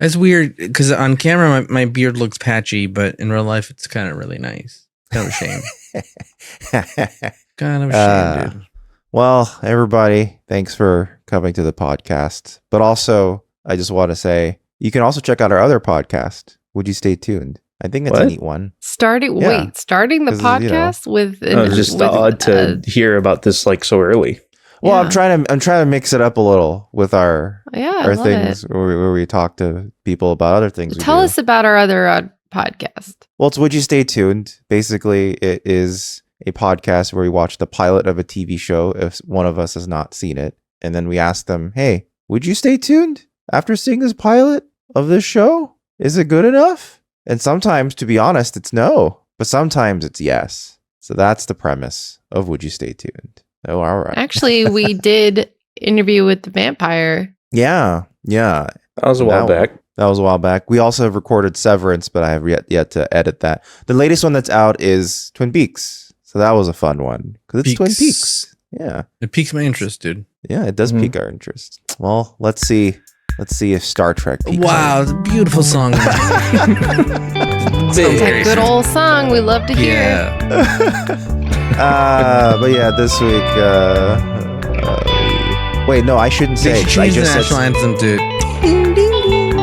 It's weird because on camera my beard looks patchy, but in real life it's kind of really nice. Kind of a shame. Kind of a shame, dude. Well, everybody, thanks for coming to the podcast. But also, I just want to say, you can also check out our other podcast. Would you stay tuned? I think that's a neat one. Starting the podcast with. It's just odd to hear about this like so early. Well, I'm trying to mix it up a little with our things where we talk to people about other things. Tell us about our other podcast. Well, it's Would You Stay Tuned? Basically, it is a podcast where we watch the pilot of a TV show if one of us has not seen it. And then we ask them, hey, would you stay tuned after seeing this pilot of this show? Is it good enough? And sometimes, to be honest, it's no. But sometimes it's yes. So that's the premise of Would You Stay Tuned? Oh, all right. Actually, we did interview with the vampire. Yeah. That was a while back. That was a while back. We also have recorded Severance, but I have yet to edit that. The latest one that's out is Twin Peaks. So that was a fun one. Because it's Twin Peaks. Yeah. It piques my interest, dude. Yeah, it does pique our interest. Well, let's see if Star Trek piques Wow, it's a beautiful song. Sounds like a good old song we love to hear. Yeah. But yeah, this week, wait, no, I shouldn't say. They should change the national anthem to ding, ding, ding.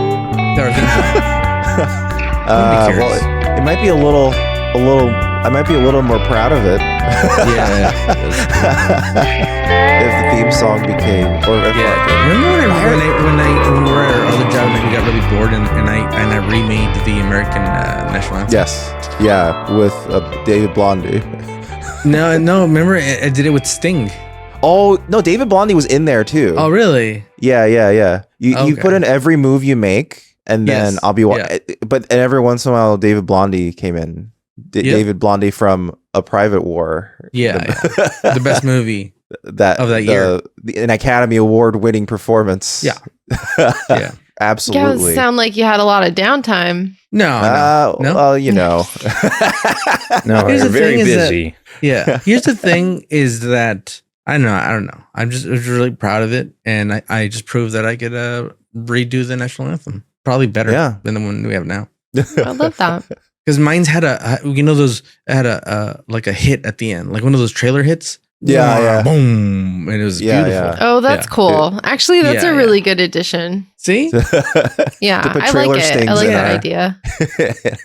Well, it might be a little. I might be a little more proud of it. Yeah. If the theme song became, Remember when we were at our other job and we got really bored and I remade the American national anthem. Yes. Yeah, with David Blondie. No. Remember I did it with Sting. Oh no, David Blondie was in there too. Oh really? Yeah. You put in every move you make, and then I'll be. But every once in a while, David Blondie came in. David Blondie from A Private War. Yeah. The best movie of that year. An Academy Award winning performance. Yeah. Yeah. Absolutely. You sound like you had a lot of downtime. No. Well, you know. No, you're very busy. Here's the thing is that I don't know. I was really proud of it, and I just proved that I could redo the national anthem. Probably better than the one we have now. I love that. Because mine's had a like a hit at the end, like one of those trailer hits. Yeah. Boom. And it was beautiful. Yeah. Oh, that's cool. Actually, that's a really good addition. See? Yeah. I like it. I like that idea.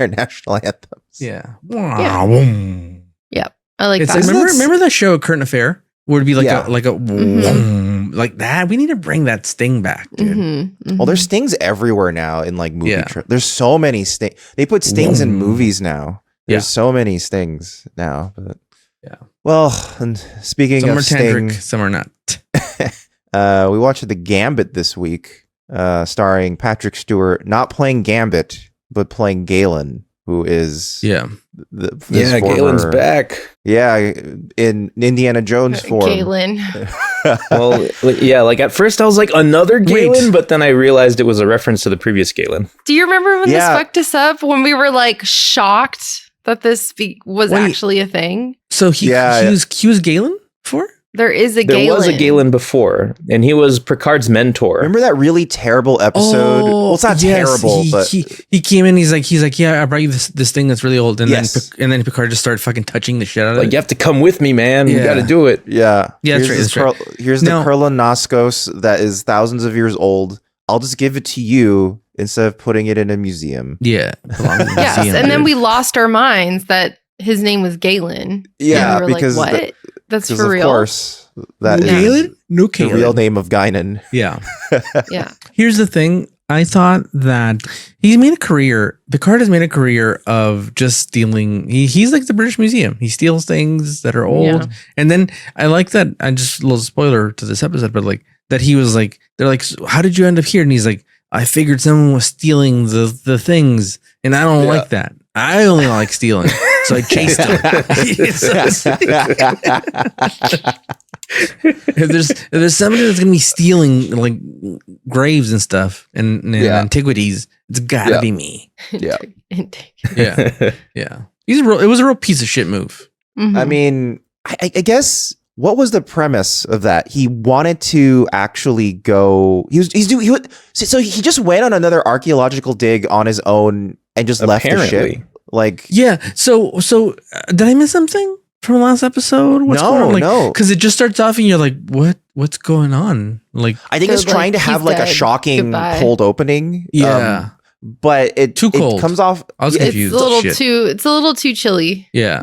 Our national anthems. Yeah. Boom. Yep. I like that. Remember that show, Current Affair? Where it'd be like a boom, like that. We need to bring that sting back, dude. Well, there's stings everywhere now in like movie. There's so many stings. They put stings in movies now. There's so many stings now. But well, and speaking of Sting, some are not. We watched the Gambit this week, starring Patrick Stewart, not playing Gambit, but playing Galen, who is Galen's back. Yeah, in Indiana Jones form. Galen. Well, yeah, like at first I was like another Galen, but then I realized it was a reference to the previous Galen. Do you remember when this fucked us up? When we were like shocked that this was actually a thing? So he was Galen before? There is a Galen. There was a Galen before, and he was Picard's mentor. Remember that really terrible episode? Well, it's not terrible, but he came in. He's like, yeah, I brought you this thing that's really old, and then Picard just started fucking touching the shit out of it. Like, you have to come with me, man. You got to do it. Yeah. That's right. Here's the Kurlanoscos that is thousands of years old. I'll just give it to you instead of putting it in a museum. Yeah. Yes, and then we lost our minds that his name was Galen. Yeah, and we were because like, what? That's for real. Of course, that is Galen? No the real name of Guinan. Yeah. Yeah. Here's the thing. I thought that Picard has made a career of just stealing. He's like the British Museum. He steals things that are old. Yeah. And then I like that. I just a little spoiler to this episode, but like that he was like, they're like, so how did you end up here? And he's like, I figured someone was stealing the things, and I don't like that. I only like stealing. So I chased him. if there's somebody that's gonna be stealing like graves and stuff and antiquities, it's gotta be me. Yeah. Yeah. It was a real piece of shit move. I mean, I guess what was the premise of that? He wanted to actually go. So he just went on another archaeological dig on his own and just left the ship. Like, yeah. So did I miss something from the last episode? What's going on? Like, no. Because it just starts off and you're like, what's going on? Like, I think it's trying to have like a shocking cold opening. Yeah. But it comes off. I was confused. It's a little too chilly. Yeah.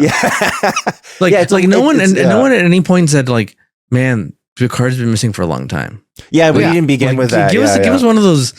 Like, yeah, it's like no one at any point said like, man, Picard's been missing for a long time. Yeah, we didn't begin with that. Give us one of those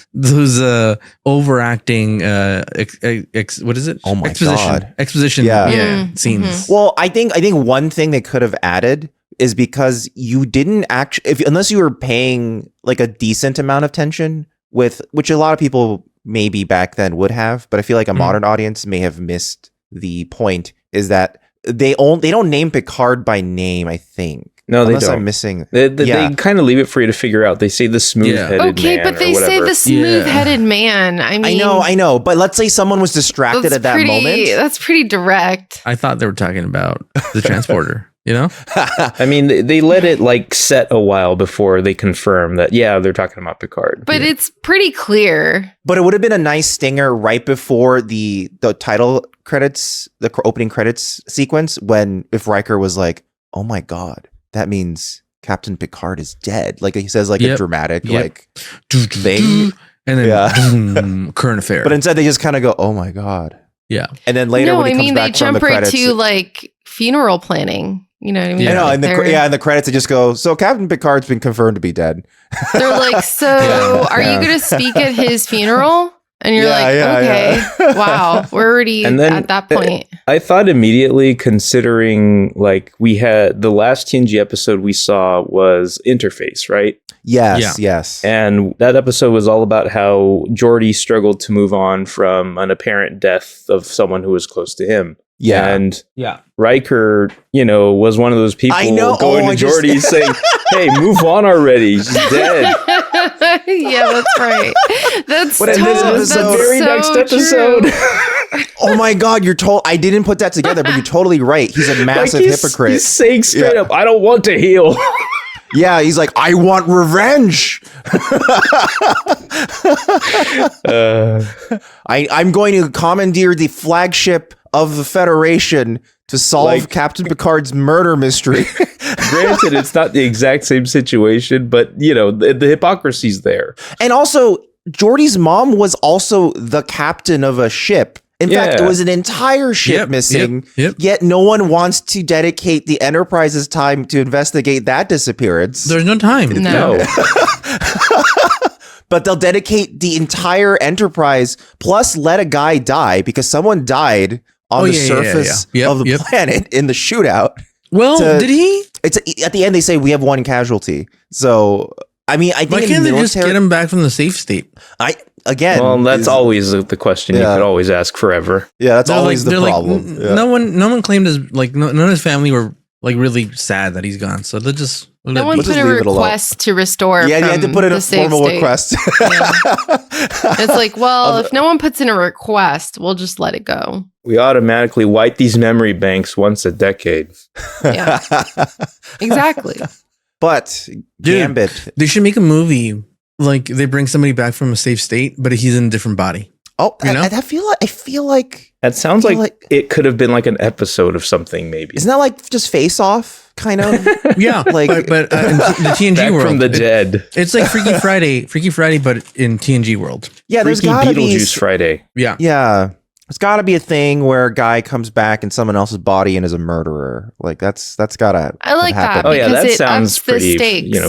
overacting what is it? Oh my God. Exposition scenes. Well, I think one thing they could have added is because you didn't actually, unless you were paying like a decent amount of tension with, which a lot of people maybe back then would have, but I feel like a modern audience may have missed the point, is that they don't name Picard by name, I think. No, unless they don't. I'm missing. They kind of leave it for you to figure out. They say the smooth-headed man. Okay, but they say the smooth-headed man. I mean, I know. But let's say someone was distracted at that moment. That's pretty direct. I thought they were talking about the transporter. You know, I mean, they let it like set a while before they confirm that. Yeah, they're talking about Picard. But it's pretty clear. But it would have been a nice stinger right before the title credits, the opening credits sequence, if Riker was like, "Oh my God, that means Captain Picard is dead." Like he says, like a dramatic like thing, and then current affair. But instead, they just kind of go, "Oh my God." Yeah, and then later when he comes back from the credits, they jump right to like funeral planning. You know what I mean? Yeah, I know. In the credits, they just go, "So Captain Picard's been confirmed to be dead." They're like, "So are you going to speak at his funeral?" And you're okay, wow, we're already at that point. I thought immediately, considering like we had the last TNG episode we saw was Interface, right? Yes. And that episode was all about how Geordi struggled to move on from an apparent death of someone who was close to him. Yeah. And Riker, was one of those people going to Geordi saying, "Hey, move on already. She's dead." Yeah, that's right. That's the very next episode. Oh my God, I didn't put that together, but you're totally right. He's a massive hypocrite. He's saying straight up, "I don't want to heal." Yeah, he's like, "I want revenge." I'm going to commandeer the flagship of the Federation to solve Captain Picard's murder mystery. Granted, it's not the exact same situation, but the hypocrisy's there. And also, Geordi's mom was also the captain of a ship. In fact, it was an entire ship missing, yet no one wants to dedicate the Enterprise's time to investigate that disappearance. There's no time. No. But they'll dedicate the entire Enterprise, plus let a guy die, because someone died on the surface of the planet in the shootout. Well, did he? At the end, they say we have one casualty. So, I mean, I think why can't they just get him back from the safe state? Well, that's always the question you could always ask forever. Yeah, that's always the problem. No one claimed none of his family were like really sad that he's gone. So they'll just no one put a request to restore. Yeah, you had to put in a formal request. It's like, well, if no one puts in a request, we'll just let it go. We automatically wipe these memory banks once a decade. Yeah, exactly. But Gambit, they should make a movie like they bring somebody back from a safe state, but he's in a different body. Oh, I feel like that sounds like it could have been like an episode of something. Maybe isn't that like just Face Off kind of? Yeah, like but in the TNG back world from the dead. It's like Freaky Friday, but in TNG world. Yeah, there's gotta be Beetlejuice Friday. Yeah. There's got to be a thing where a guy comes back in someone else's body and is a murderer. Like that's gotta. I like that. Oh yeah, that sounds pretty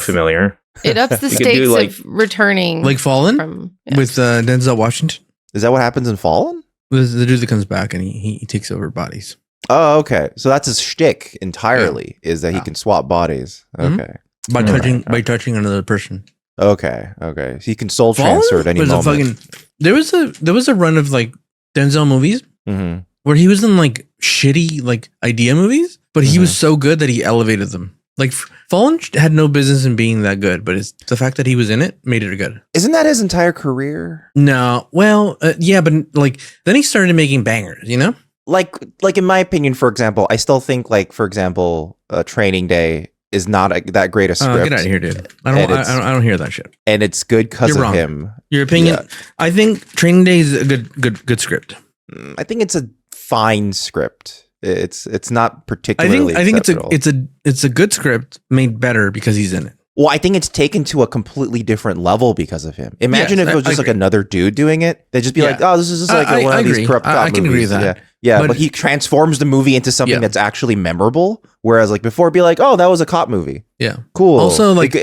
familiar. It ups the stakes of returning, like Fallen with Denzel Washington. Is that what happens in Fallen? The dude that comes back and he takes over bodies. Oh, okay. So that's his shtick entirely, is that he can swap bodies. Okay. Mm-hmm. By touching another person. Okay. So he can soul transfer at any moment. There was a run of like Denzel movies where he was in like shitty like idea movies, but he was so good that he elevated them. Like Fallen had no business in being that good, but it's the fact that he was in it made it good. Isn't that his entire career? No, well, yeah, but like then he started making bangers, Like in my opinion, for example, I still think like, for example, Training Day is not that great a script. Get out of here, dude. I don't hear that shit. And it's good because of him. Your opinion? Yeah. I think Training Day is a good script. I think it's a fine script. It's not particularly. I think it's a good script made better because he's in it. Well, I think it's taken to a completely different level because of him. Imagine if it was just like another dude doing it. They'd just be like, "Oh, this is just like one of these corrupt cop movies." I can agree with that. Yeah, but he transforms the movie into something that's actually memorable. Whereas, like before, it'd be like, "Oh, that was a cop movie." Yeah, cool. Also, like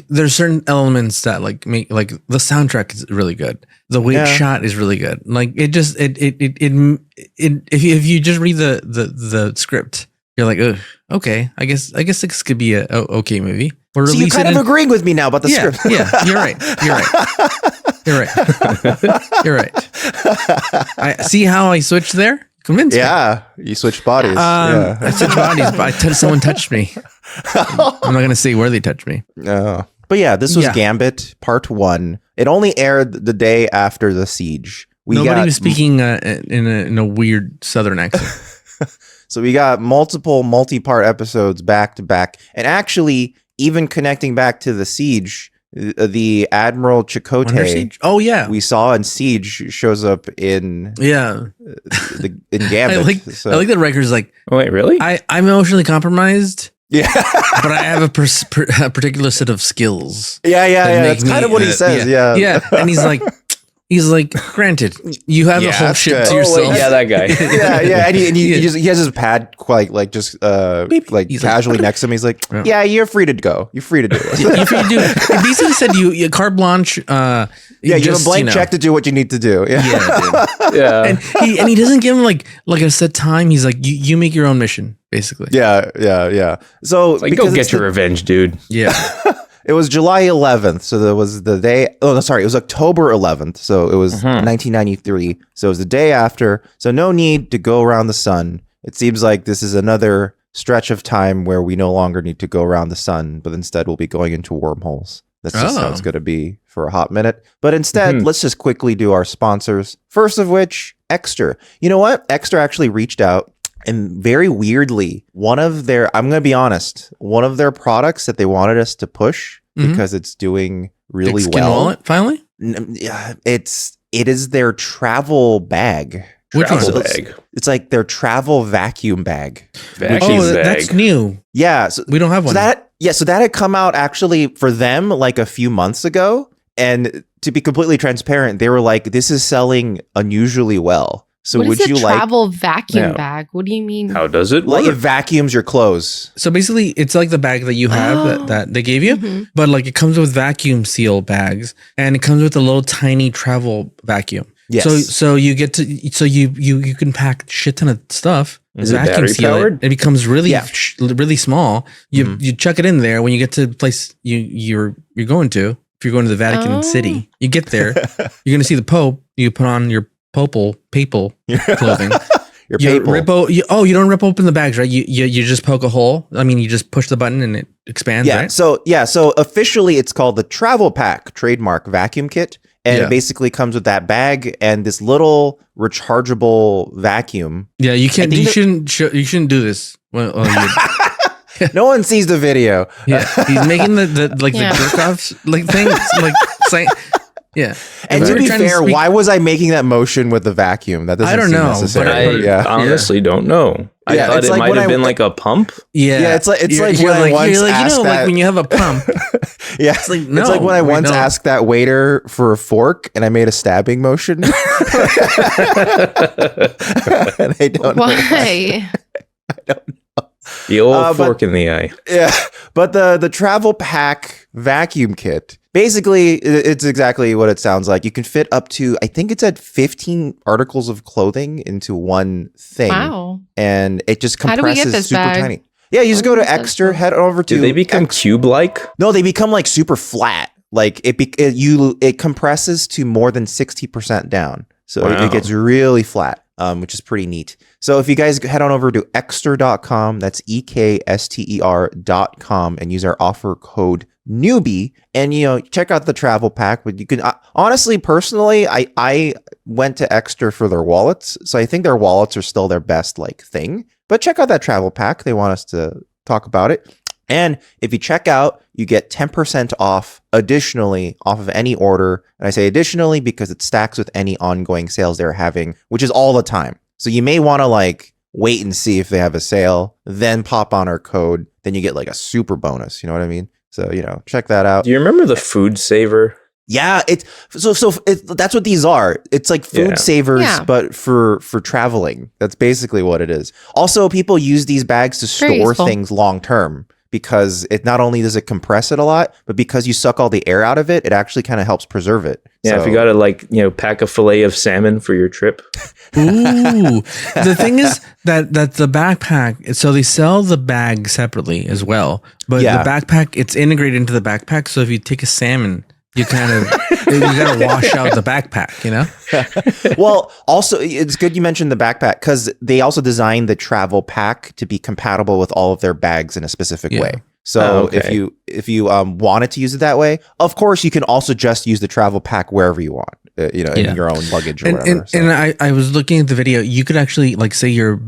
there's certain elements that like make like the soundtrack is really good. The way it's shot is really good. Like it if you just read the script, you're like, ugh, okay, I guess this could be a okay movie. So you're kind of agreeing with me now about the script. Yeah, you're right. You're right. I see how I switched there. Convinced me. You switched bodies. I switched bodies, but someone touched me. I'm not going to say where they touched me. But yeah, this was Gambit Part 1. It only aired the day after the siege. Nobody was speaking in a weird Southern accent. So we got multi-part episodes back to back. And actually, even connecting back to the siege, the Admiral Chakotay, we saw in Siege shows up in in Gambit. I like that Riker's like, oh, wait, really? I'm emotionally compromised. Yeah, but I have a particular set of skills. Yeah. That's kind of what he says. Yeah, and he's like, granted, you have the whole ship to yourself. Wait, that guy. yeah, and he has his pad just casually next to him. He's like, yeah, you're free to go. You're free to do it. You're free to do it. It basically said you carte blanche. You have a blank check to do what you need to do. Yeah. And he doesn't give him like a set time. He's like, you make your own mission, basically. Yeah. So go get your revenge, dude. Yeah. It was July 11th, so that was the day. Oh, no, sorry, it was October 11th, so it was 1993. So it was the day after. So no need to go around the sun. It seems like this is another stretch of time where we no longer need to go around the sun, but instead we'll be going into wormholes. That's just how it's going to be for a hot minute. But instead, let's just quickly do our sponsors. First of which, Extra. You know what? Extra actually reached out. And very weirdly, I'm going to be honest, one of their products that they wanted us to push because it's doing really well. Wallet, finally? It is their travel bag. Which one? It's like their travel vacuum bag. That's new. Yeah. So we don't have one. So that had come out actually for them like a few months ago. And to be completely transparent, they were like, this is selling unusually well. So what would is you a travel vacuum bag? What do you mean? How does it work? Like it vacuums your clothes. So basically, it's like the bag that you have that they gave you, but like it comes with vacuum seal bags, and it comes with a little tiny travel vacuum. Yes. So you get to you can pack shit ton of stuff. Is it battery powered? It becomes really really small. You chuck it in there when you get to the place you're going to. If you're going to the Vatican City, you get there. You're going to see the Pope. You put on your papal clothing. You don't rip open the bags, right? You just poke a hole. I mean, you just push the button and it expands, right? So officially it's called the Travel Pack trademark vacuum kit. And it basically comes with that bag and this little rechargeable vacuum. Yeah, you can't. You shouldn't do this. No one sees the video. Yeah, he's making the jerk offs thing. Saying. Yeah, and to be fair, why was I making that motion with the vacuum? That doesn't seem necessary. I honestly don't know. I thought it might have been like a pump. Yeah, it's like when I once asked that. Like when you have a pump. Yeah, it's like when I once asked that waiter for a fork and I made a stabbing motion. And they don't know why. I don't know. The old fork in the eye. Yeah, but the Travel Pack vacuum kit. Basically, it's exactly what it sounds like. You can fit up to, I think it's at 15 articles of clothing into one thing. Wow. And it just compresses. How do we get this super bag? tiny. Yeah, you just go to Extra, head over to. Do they become cube-like? No, they become like super flat. Like it compresses to more than 60% down. So it gets really flat, which is pretty neat. So if you guys head on over to extra.com, that's EKSTER.com, and use our offer code Newbie, and check out the travel pack. But you can honestly, personally, I went to Extra for their wallets, so I think their wallets are still their best thing. But check out that travel pack. They want us to talk about it. And if you check out, you get 10% off additionally off of any order. And I say additionally because it stacks with any ongoing sales they're having, which is all the time. So you may want to like wait and see if they have a sale, then pop on our code. Then you get like a super bonus. You know what I mean? So, check that out. Do you remember the food saver? Yeah, that's what these are. It's like food savers, but for traveling. That's basically what it is. Also, people use these bags to store things long term because it not only does it compress it a lot, but because you suck all the air out of it, it actually kind of helps preserve it. Yeah, if you got to pack a fillet of salmon for your trip. Ooh, the thing is that the backpack. So they sell the bag separately as well, but the backpack it's integrated into the backpack. So if you take a salmon, you kind of you got to wash out the backpack, Well, also it's good you mentioned the backpack because they also designed the travel pack to be compatible with all of their bags in a specific way. So if you wanted to use it that way, of course you can also just use the travel pack wherever you want, in your own luggage or whatever. And I was looking at the video. You could actually like say your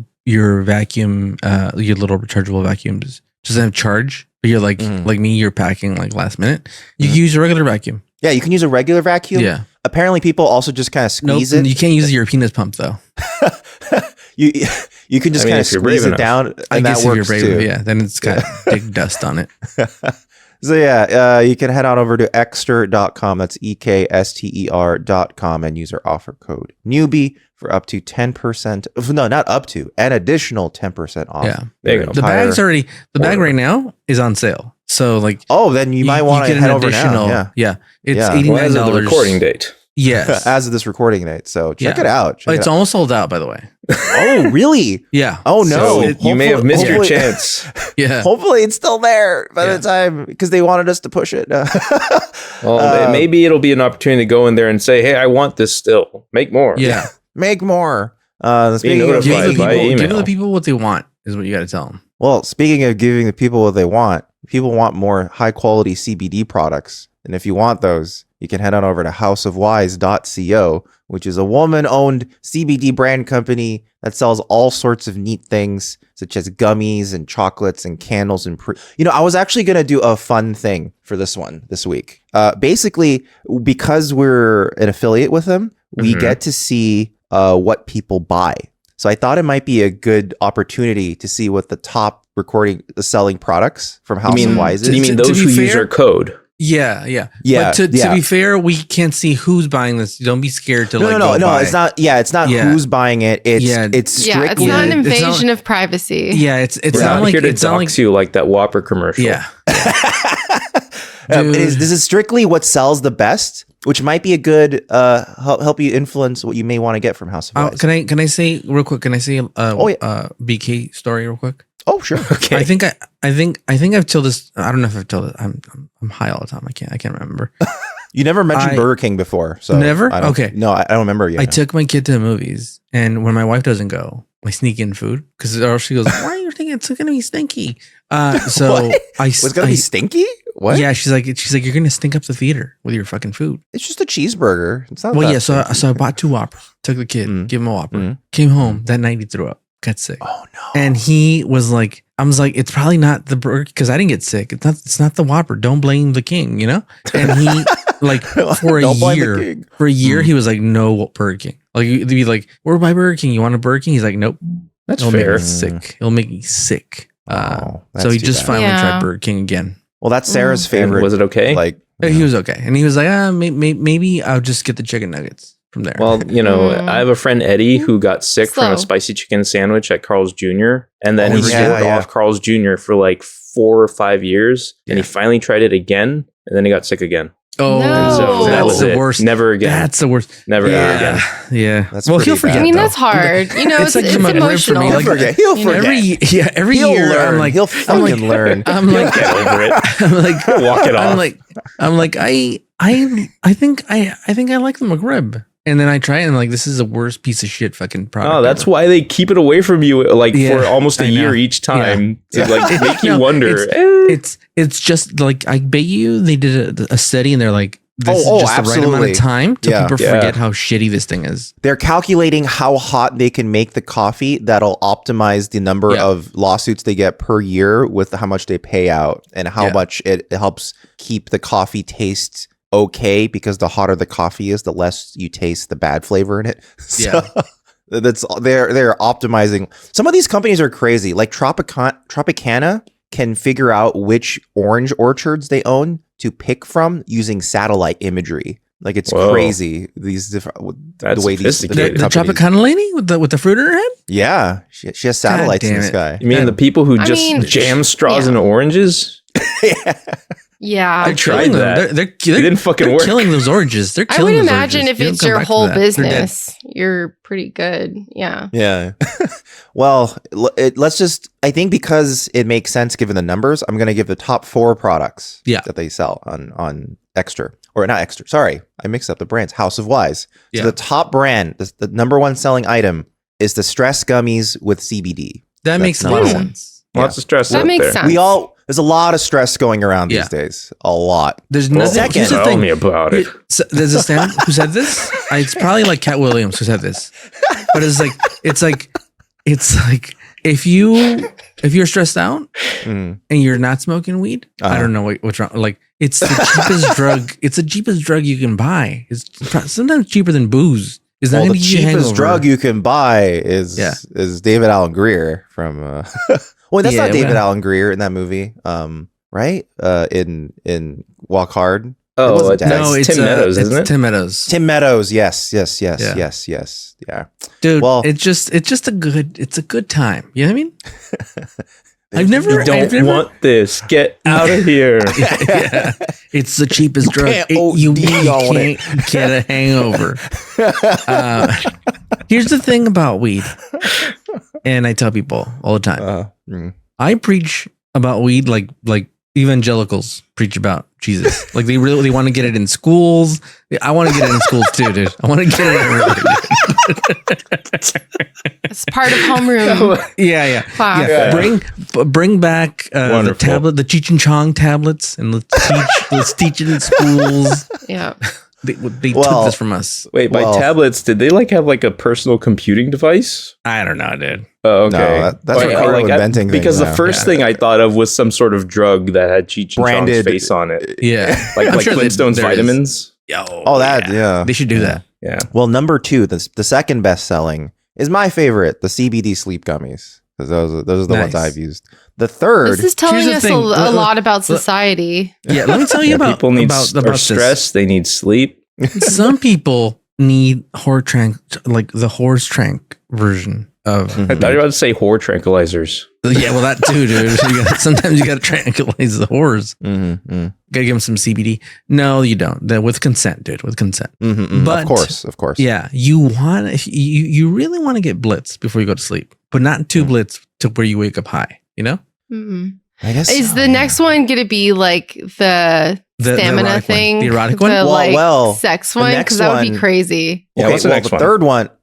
vacuum, your little rechargeable vacuums doesn't have charge. But you're like me, you're packing like last minute. You can use a regular vacuum. Yeah, you can use a regular vacuum. Yeah. Apparently, people also just kind of squeeze it. You can't use your penis pump though. You can just kind of squeeze it down, and that works too. Yeah, then it's got big dust on it. So you can head on over to ekster.com. That's ekster.com and use our offer code Newbie for up to 10%. No, not up to, an additional 10% off. Yeah, there you go. The bag right now is on sale. So then you might want to head over now. Yeah, it's $89 as of the recording date. Yes, as of this recording date. So check it out. It's almost sold out, by the way. Oh, really? Yeah. Oh no, so you may have missed your chance. Yeah. Hopefully, it's still there by the time because they wanted us to push it. Well, maybe it'll be an opportunity to go in there and say, "Hey, I want this still. Make more." Yeah, make more. Give the people what they want is what you got to tell them. Well, speaking of giving the people what they want, people want more high quality CBD products, and if you want those, you can head on over to houseofwise.co, which is a woman-owned CBD brand company that sells all sorts of neat things, such as gummies and chocolates and candles. And I was actually going to do a fun thing for this week. Basically, because we're an affiliate with them, we get to see what people buy. So I thought it might be a good opportunity to see what the top selling products from House of Wise is. You mean those who use our code? Yeah. But to be fair, we can't see who's buying this. Don't be scared to No. It's not. Yeah, it's not who's buying it. It's strictly. It's not an invasion of privacy. Yeah, it's not like here to dox you like that Whopper commercial. Yeah. This is strictly what sells the best, which might be a good help you influence what you may want to get from House of Wise. Can I say real quick? Can I say BK story real quick? Oh, sure. Okay. I think I've told this. I don't know if I've told it. I'm high all the time. I can't remember. You never mentioned Burger King before, so never. Okay. No, I don't remember yet. I took my kid to the movies, and when my wife doesn't go, I sneak in food because she goes, "Why are you thinking it's gonna be stinky?" So it's gonna be stinky. What? Yeah, she's like, you're gonna stink up the theater with your fucking food. It's just a cheeseburger. It's not. Well, yeah. So I bought 2 Whoppers. Took the kid, gave him a Whopper. Came home that night. He threw up. Got sick. Oh no! And he was like, I was like, it's probably not the burger because I didn't get sick. It's not the Whopper. Don't blame the king, And he for a year he was like, no Burger King. Like you'd be like, we're by Burger King. You want a Burger King? He's like, nope. That's It'll fair. Make me sick. It'll make me sick. So he just bad. finally tried Burger King again. Well, that's Sarah's favorite. And was it okay? He was okay, and he was like, maybe I'll just get the chicken nuggets. From there. Well, I have a friend Eddie who got sick from a spicy chicken sandwich at Carl's Jr. And then he stored off Carl's Jr. for like 4 or 5 years. And he finally tried it again. And then he got sick again. Oh, and so that was the worst. Never again. That's the worst. Never again. Yeah. That's he'll forget. I mean, that's hard. It's emotional. He'll forget. Every year, learn. I'm like, he'll fucking learn. I'm like, get over it. I'm like, walk it off. I'm like, I think I like the McRib. And then I try it and like, this is the worst piece of shit fucking product. Oh, that's why they keep it away from you for almost a year each time to make you wonder. It's just like, I bet you they did a study and they're like, this is just the right amount of time till people forget how shitty this thing is. They're calculating how hot they can make the coffee that'll optimize the number of lawsuits they get per year with how much they pay out and how much it helps keep the coffee taste okay, because the hotter the coffee is, the less you taste the bad flavor in it. So they're optimizing. Some of these companies are crazy. Like Tropicana can figure out which orange orchards they own to pick from using satellite imagery. Like it's crazy. These different the way these the Tropicana lady with the fruit in her head. Yeah, she has satellites in the sky. You mean the people who jam straws into oranges? Yeah, I tried that. They didn't fucking work. Killing those oranges. They're killing. I would imagine if it's your whole business, you're pretty good. Yeah. Yeah. Well, let's just. I think because it makes sense given the numbers, I'm going to give the top 4 products that they sell on Extra, or not Extra. Sorry, I mixed up the brands. House of Wise. So the top brand, the number 1 selling item, is the stress gummies with CBD. That makes a lot of sense. Lots of stress. That makes sense. There's a lot of stress going around these days. A lot. There's nothing. Tell me about it. There's a stand who said this. It's probably like Cat Williams who said this. But it's like if you're stressed out and you're not smoking weed, I don't know what's wrong. Like it's the cheapest drug. It's the cheapest drug you can buy. It's sometimes cheaper than booze. Is that the cheapest drug you can buy is David Alan Grier from. Well, that's not David Alan Grier in that movie, right? In Walk Hard. Oh, it's Tim Meadows, isn't it? Tim Meadows. Tim Meadows. Yes. Yeah. Dude, it's just a good time. You know what I mean? You don't want this. Get out of here. It's the cheapest drug. You can't get a hangover. Here's the thing about weed. And I tell people all the time. I preach about weed like evangelicals preach about Jesus. Like they want to get it in schools. I want to get it in schools too, dude. I want to get it everywhere. It's part of homeroom. Yeah. Bring back the tablet, the Cheech and Chong tablets, and let's teach it in schools. Yeah. They took this from us. Wait, by tablets, did they have a personal computing device? I don't know, dude. Oh, okay. No, that's what we're inventing. Because the first thing I thought of was some sort of drug that had Cheech and Chong's face on it. Yeah. like sure Flintstones vitamins. They should do that. Yeah. Well, number 2, the second best selling is my favorite, the CBD sleep gummies. Because those are the ones I've used. The third. This is telling us a lot about society. Yeah, let me tell you about people need about stress. They need sleep. Some people need like the horse trank version of. I thought you were about to say whore tranquilizers. Yeah, well, that too, dude. Sometimes you got to tranquilize the whores. Got to give them some CBD. No, you don't. With consent, dude. With consent. But of course. Yeah, you really want to get blitz before you go to sleep, but not too blitz to where you wake up high. You know. I guess is the next one going to be like the stamina thing, the erotic one, sex one? Because that would be crazy. Yeah, what's the next one?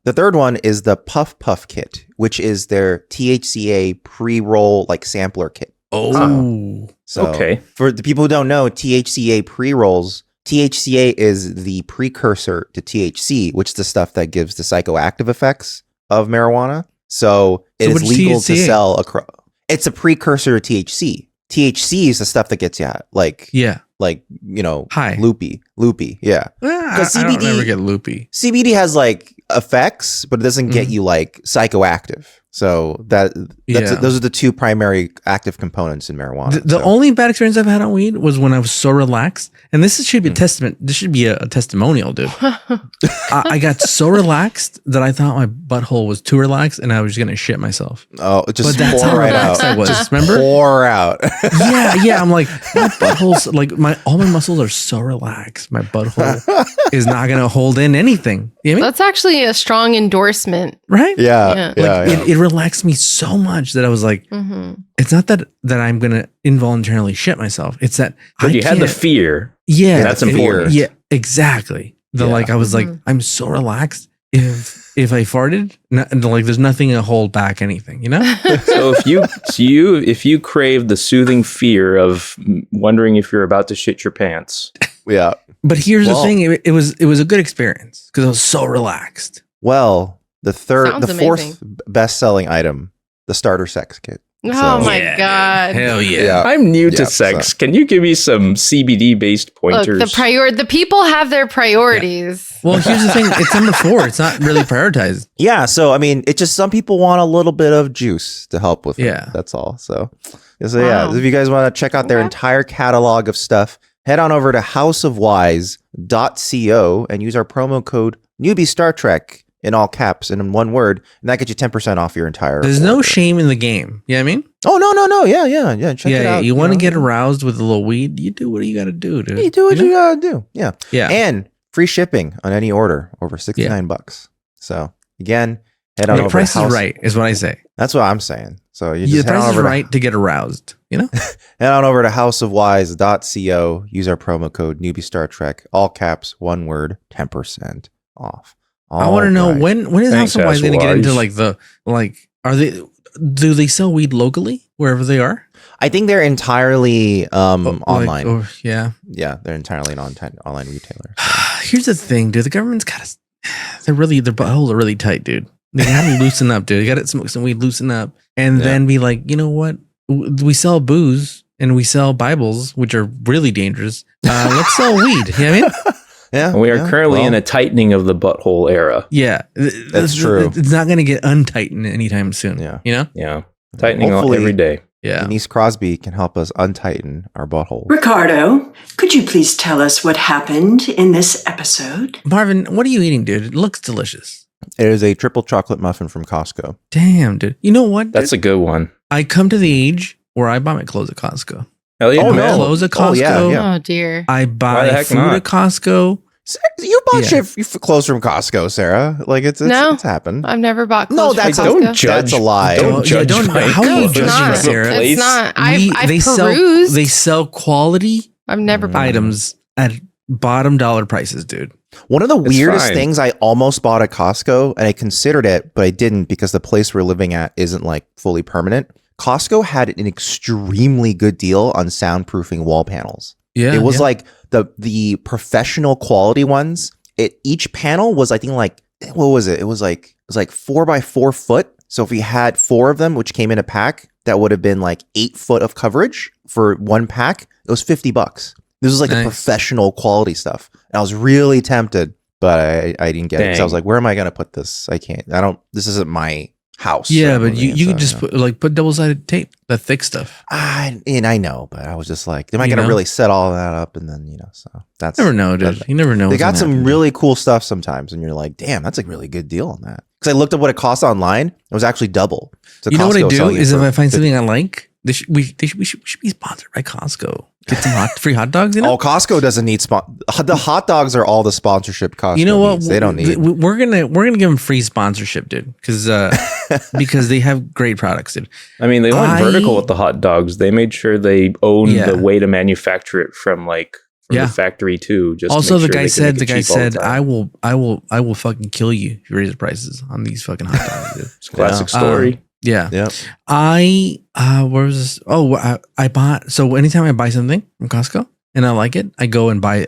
The third one is the Puff Puff kit, which is their THCA pre-roll sampler kit. Oh, so okay. For the people who don't know, THCA pre-rolls. THCA is the precursor to THC, which is the stuff that gives the psychoactive effects of marijuana. So it is legal to sell across. It's a precursor to THC. THC is the stuff that gets you high, loopy. Yeah. Because I don't ever get loopy. CBD has effects, but it doesn't get you psychoactive. So those are the 2 primary active components in marijuana. The only bad experience I've had on weed was when I was so relaxed, and this should be a testament. This should be a testimonial, dude. I got so relaxed that I thought my butthole was too relaxed, and I was just gonna shit myself. Oh, just pour right out. I was. Remember? Pour out. Yeah. I'm like, my butthole's all my muscles are so relaxed. My butthole is not gonna hold in anything. You know what I mean? That's actually a strong endorsement, right? Yeah. It relaxed me so much that I was like, it's not that I'm gonna involuntarily shit myself. It's that you had the fear. Yeah, that's important. Yeah, exactly. I was like, I'm so relaxed, if I farted, like there's nothing to hold back anything, you know? So if you crave the soothing fear of wondering if you're about to shit your pants. Yeah. But here's the thing, it was a good experience because I was so relaxed. Well, the Sounds fourth best-selling item, the starter sex kit. Oh my God. Hell yeah. I'm new to sex. So. Can you give me some CBD-based pointers? Look, the people have their priorities. Yeah. Well, here's the thing. It's number 4. It's not really prioritized. Yeah. So, I mean, it's just some people want a little bit of juice to help with it. That's all. So yeah, if you guys want to check out their entire catalog of stuff, head on over to houseofwise.co and use our promo code Newbie Star Trek in all caps and in one word, and that gets you 10% off your entire There's order. no shame in the game. You know what I mean? Oh, no. Yeah. Check it out. You want to get aroused with a little weed, you do what you got to do, dude. You do what you got to do. Yeah. Yeah. And free shipping on any order over $69. So, again, head on over to price to is right, is what I say. That's what I'm saying. So, you just the price is right to get aroused, you know? Head on over to houseofwise.co. Use our promo code Newbie Star Trek, all caps, one word, 10% off. I want to know when is House of Wise going to get into do they sell weed locally wherever they are? I think they're entirely online. Yeah, they're entirely an online retailer. So. Here's the thing, dude. The government's got their buttholes are really tight, dude. They got to loosen up, dude. They got to smoke some weed, loosen up, and then be like, you know what? We sell booze and we sell Bibles, which are really dangerous. Let's sell weed. You know what I mean? Yeah, we are currently in a tightening of the butthole era. Yeah, that's true. It's not going to get untightened anytime soon. Yeah, you know. Yeah, tightening every day. Yeah, Denise Crosby can help us untighten our butthole. Ricardo, could you please tell us what happened in this episode? Marvin, what are you eating, dude? It looks delicious. It is a triple chocolate muffin from Costco. Damn, dude. You know what? That's a good one. I come to the age where I buy my clothes at Costco. Hell yeah, man. Clothes at Costco. Oh dear. I buy food at Costco. You bought your clothes from Costco, Sarah. Like it's happened. I've never bought clothes. No, that's from Costco. That's a lie. Don't judge. How are you judging, Sarah? It's not. I've perused. They sell quality I've never bought items at bottom dollar prices, dude. One of the weirdest things I almost bought at Costco, and I considered it, but I didn't because the place we're living at isn't like fully permanent. Costco had an extremely good deal on soundproofing wall panels. Yeah, it was like the professional quality ones. Each panel was, I think, like, what was it? It was like 4 by 4 foot. So if we had 4 of them, which came in a pack, that would have been like 8 foot of coverage for one pack. It was $50. This was like the professional quality stuff. And I was really tempted, but I didn't get it. Because I was like, where am I going to put this? This isn't my house. Yeah, but you could just put double-sided tape, the thick stuff. I know, but I was just like, am I going to really set all that up? And then, so that's... Never know, dude. You never know. They got some really cool stuff sometimes, and you're like, damn, that's a really good deal on that. Because I looked up what it costs online. It was actually double. So you know what I do is if I find something I like, we should be sponsored by Costco. Get some free hot dogs, Oh, Costco doesn't need the hot dogs are all the sponsorship Costco You know what? needs. They don't need. We're gonna give them free sponsorship, dude, because they have great products, dude. I mean, they went vertical with the hot dogs. They made sure they owned the way to manufacture it from the factory too. Just also, the guy said, I will fucking kill you if you raise the prices on these fucking hot dogs, dude. It's a classic story. Yeah. Where was this? Oh, I bought. So anytime I buy something from Costco and I like it, I go and buy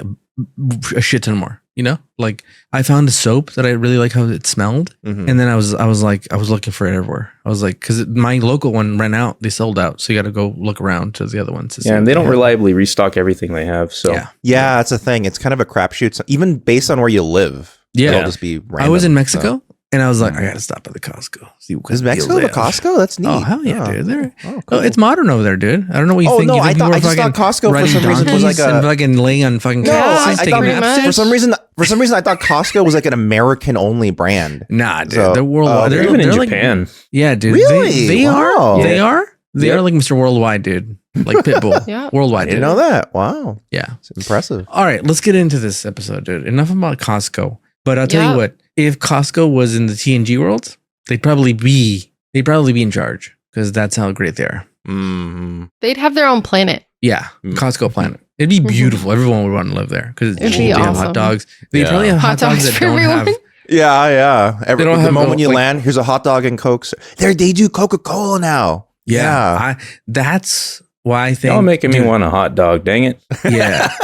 a shit ton more. You know, like I found a soap that I really like how it smelled, and then I was looking for it everywhere. I was like, because my local one ran out, they sold out, so you got to go look around to the other ones. Yeah, and they don't reliably restock everything they have. So yeah, that's a thing. It's kind of a crapshoot. So even based on where you live, it'll just be random. I was in Mexico. And I was like, I gotta stop at the Costco. Is Mexico the Costco? That's neat. Oh hell yeah, dude! Cool. It's modern over there, dude. I don't know what you think. No, I just thought Costco for some reason was like a fucking laying on fucking. For some reason, I thought Costco was like an American only brand. Nah, dude, they're worldwide. They're even in Japan. Yeah, dude. Really? They are. They are. They are like Mr. Worldwide, dude. Like Pitbull. Worldwide. I didn't know that. Wow. Yeah, it's impressive. All right, let's get into this episode, dude. Enough about Costco. But I'll tell you what, if Costco was in the TNG world, they'd probably be in charge because that's how great they are. Mm-hmm. They'd have their own planet. Yeah, Costco planet. It'd be beautiful. Everyone would want to live there because it'd be awesome. Have hot dogs. They probably have hot dogs that don't have Yeah. The moment you land, here's a hot dog and Coke. They do Coca-Cola now. Yeah. That's why I think y'all making me want a hot dog. Dang it. Yeah.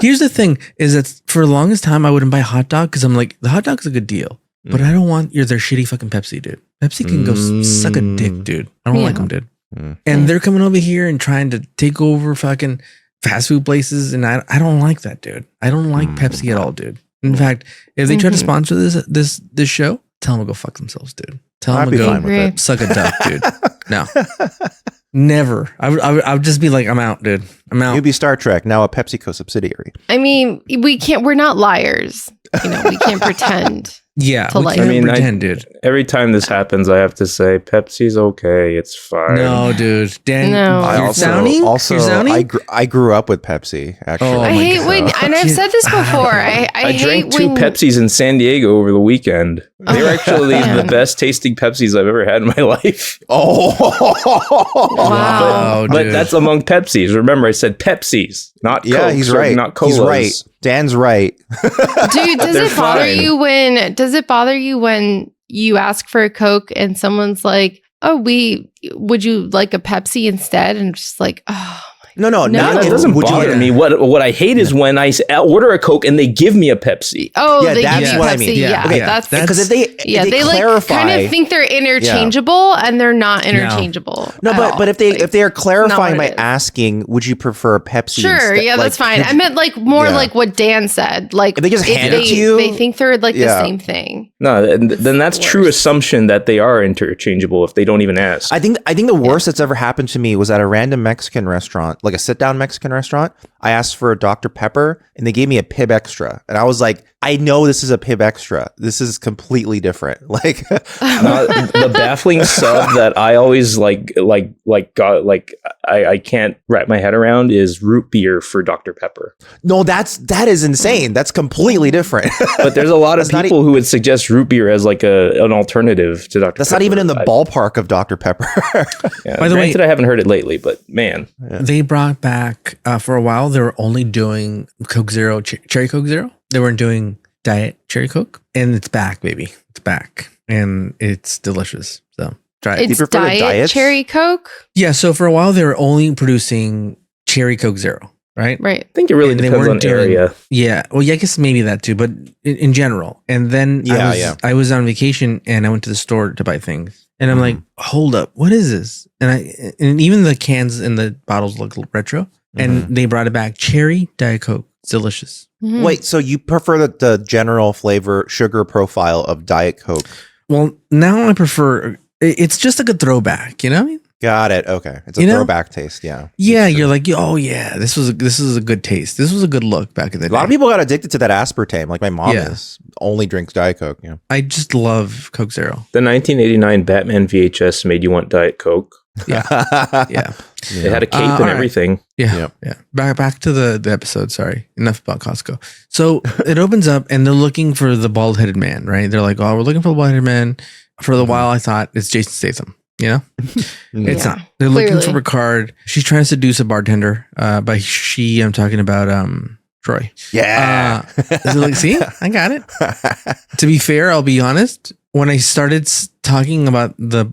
Here's the thing: is that for the longest time I wouldn't buy a hot dog because I'm like, the hot dog's a good deal, but I don't want their shitty fucking Pepsi, dude. Pepsi can go suck a dick, dude. I don't like them, dude. And they're coming over here and trying to take over fucking fast food places, and I don't like that, dude. I don't like Pepsi at all, dude. In fact, if they try to sponsor this show, tell them to go fuck themselves, dude. Tell them to go suck a duck, dude. No, never. I would just be like, I'm out, dude. I'm out. You'd be Star Trek, now a PepsiCo subsidiary. I mean, we're not liars. We can't pretend. Yeah, pretend, dude. Every time this happens, I have to say Pepsi's okay. It's fine. No, dude. Dan, you're sounding. I grew up with Pepsi. Actually, I hate when, and I've said this before. I drank 2 Pepsis in San Diego over the weekend. They were actually the best tasting Pepsis I've ever had in my life. Wow! But that's among Pepsis. Remember, I said Pepsis, not Cokes, he's right. Not colas. He's right. Dan's right. Dude, does it bother you when you ask for a Coke and someone's like, "Oh, would you like a Pepsi instead?" And just like, oh. No, that doesn't bother me. What I hate is when I order a Coke and they give me a Pepsi. Oh, yeah, that's what Pepsi. I mean. Yeah, okay, that's because if they clarify, like kind of think they're interchangeable and they're not interchangeable. No, but if they are clarifying by asking, would you prefer Pepsi? Sure, instead? That's fine. I meant like more like what Dan said. Like if they just hand it to you, they think they're like the same thing. No, then that's true assumption that they are interchangeable if they don't even ask. I think the worst that's ever happened to me was at a random Mexican restaurant. Like a sit-down Mexican restaurant. I asked for a Dr. Pepper and they gave me a Pib Extra. And I was like, I know this is a Pib Extra. This is completely different. Like the baffling sub that I always I can't wrap my head around is root beer for Dr. Pepper. No, that is insane. That's completely different. But there's a lot of people who would suggest root beer as like an alternative to Dr. Pepper. That's not even in the ballpark of Dr. Pepper. By the way, I haven't heard it lately, but man. They brought back, for a while, they were only doing Coke Zero, Cherry Coke Zero. They weren't doing Diet Cherry Coke. And it's back, baby. It's back. And it's delicious. So try it. It's Diet Cherry Coke? Yeah, so for a while, they were only producing Cherry Coke Zero. Right. I think it really depends on area. Yeah. Well, yeah, I guess maybe that too, but in general. And then I was on vacation and I went to the store to buy things. And I'm like, hold up, what is this? And even the cans and the bottles look retro. And they brought it back. Cherry Diet Coke. It's delicious. Wait, so you prefer the general flavor sugar profile of Diet Coke? Well, now I prefer, it's just like a throwback, you know what I mean? Got it. Okay. It's a throwback taste. Yeah. Yeah. You're like, oh yeah, this is a good taste. This was a good look back in the day. A lot of people got addicted to that aspartame. Like my mom only drinks Diet Coke. Yeah. I just love Coke Zero. The 1989 Batman VHS made you want Diet Coke. Yeah. Yeah. They had a cape and everything. Yeah. Yeah. Back to the episode. Sorry. Enough about Costco. So it opens up and they're looking for the bald headed man, right? They're like, oh, we're looking for the bald headed man. For a while, I thought it's Jason Statham. You know, it's not. They're looking for Picard. She's trying to seduce a bartender. By she, I'm talking about Troy. Yeah. Like, see, I got it. To be fair, I'll be honest. When I started talking about the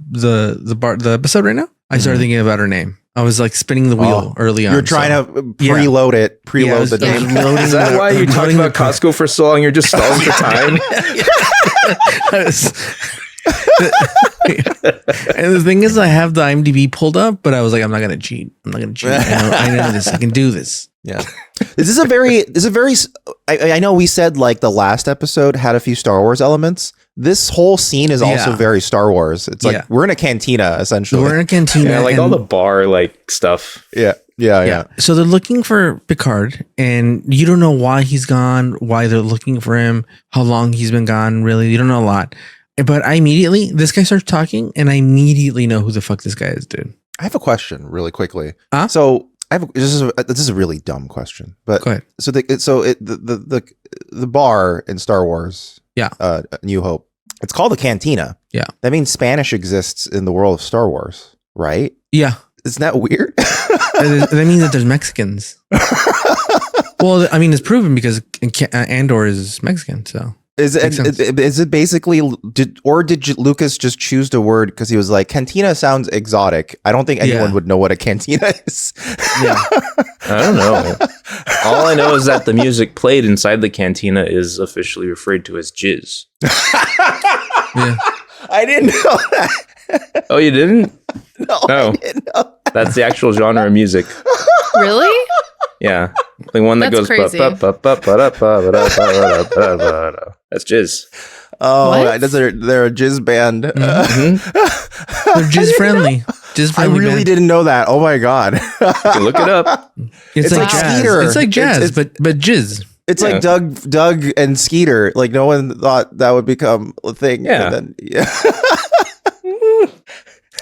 episode right now, I started thinking about her name. I was like spinning the wheel early on. You're trying to preload it. Preload the name. Is that why you're talking about Costco for so long? You're just stalling for time. And the thing is, I have the IMDb pulled up, but I was like, I'm not gonna cheat. I know this. I can do this. Yeah. This is a very. I know we said like the last episode had a few Star Wars elements. This whole scene is also very Star Wars. It's like we're in a cantina essentially. We're in a cantina, like all the bar like stuff. Yeah. So they're looking for Picard, and you don't know why he's gone, why they're looking for him, how long he's been gone. Really, you don't know a lot. But this guy starts talking, and I immediately know who the fuck this guy is, dude. I have a question really quickly. So this is a really dumb question, but go ahead. So the bar in Star Wars, New Hope, it's called the Cantina. Yeah, that means Spanish exists in the world of Star Wars, right? Yeah, isn't that weird? That means that there's Mexicans. Well, I mean, it's proven because Andor is Mexican, so. Is it basically, did Lucas just choose the word because he was like, cantina sounds exotic. I don't think anyone would know what a cantina is. Yeah. I don't know. All I know is that the music played inside the cantina is officially referred to as jizz. Yeah. I didn't know that. Oh, you didn't? No, I didn't know that. That's the actual genre of music. Really? Yeah. The one that That's goes crazy. That's jizz. Oh, What? they're a jizz band. They're jizz friendly. I really didn't know that. Oh my god. You can look it up. It's like jazz. Skeeter. It's like jazz, It's- but jizz. It's like Doug and Skeeter. Like no one thought that would become a thing. Yeah. And then,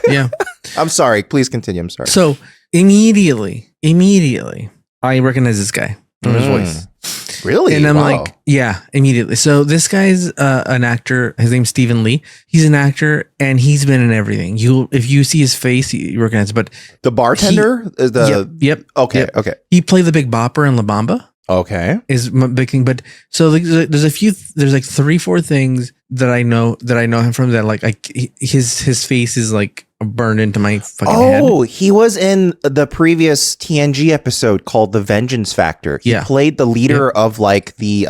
Yeah. I'm sorry. Please continue. I'm sorry. So immediately, I recognize this guy from his voice. Really? And I'm Wow. like, yeah, immediately. So this guy's an actor. His name's Stephen Lee. He's an actor, and he's been in everything. If you see his face, you recognize it. But The bartender is the. yep. Okay. Yep. Okay. He played the Big Bopper in La Bamba. Okay. Is my big thing. But so there's a few. There's like 3-4 things that I know him from. That like his face is like burned into my fucking head. Oh, he was in the previous TNG episode called The Vengeance Factor. He played the leader of like the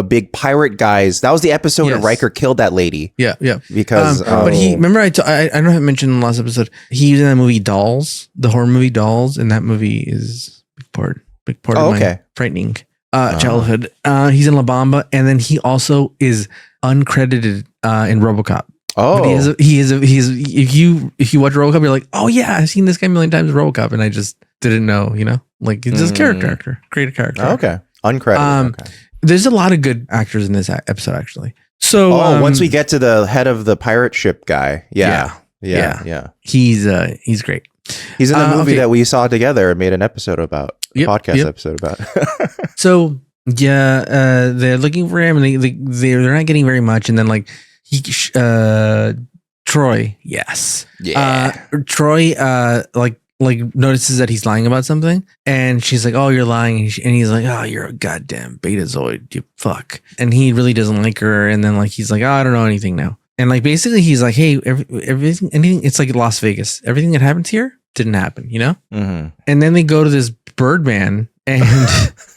big pirate guys. That was the episode where Riker killed that lady. Yeah, yeah. Because but he remember I know I mentioned in the last episode he was in that movie Dolls, the horror movie Dolls, and that movie is big part of my frightening childhood. He's in La Bamba, and then he also is uncredited in RoboCop. Oh, but he is if you watch RoboCop, you're like, oh yeah, I've seen this guy a million times in RoboCop, and I just didn't know, like it's just character actor, create a character. Okay, uncredited. Okay. There's a lot of good actors in this episode actually. So once we get to the head of the pirate ship guy, yeah. He's great. He's in the movie that we saw together and made an episde about. Episode about. So they're looking for him, and they're not getting very much, and then like Troy, yes, Troy, like notices that he's lying about something, and she's like, "Oh, you're lying," and he's like, "Oh, you're a goddamn betazoid, you fuck," and he really doesn't like her, and then like he's like, "Oh, I don't know anything now," and like basically he's like, "Hey, anything, it's like Las Vegas, everything that happens here didn't happen, Mm-hmm. And then they go to this Birdman, and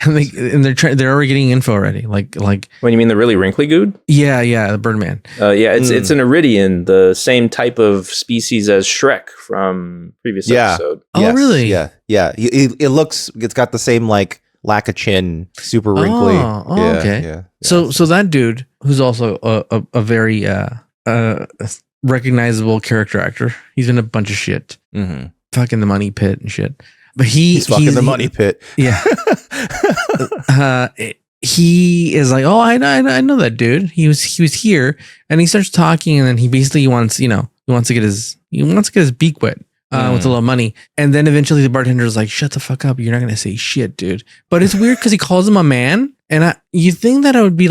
they're already getting info already, like when you mean the really wrinkly dude? Yeah, the Birdman. It's an Iridian, the same type of species as Shrek from previous episode. Oh, yes, really? Yeah. It's got the same like lack of chin, super wrinkly. Okay. Yeah. So that dude, who's also a very recognizable character actor, he's in a bunch of shit, fucking The Money Pit and shit. But he's fucking The Money Pit. Yeah. He is like, oh, I know that dude. He was here, and he starts talking, and then he basically wants to get his beak wet with a little money, and then eventually the bartender is like, shut the fuck up, you're not gonna say shit, dude. But it's weird because he calls him a man, and you think that would be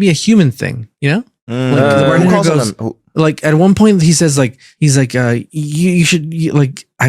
a human thing, Like the bartender goes, like at one point he says he's like you should I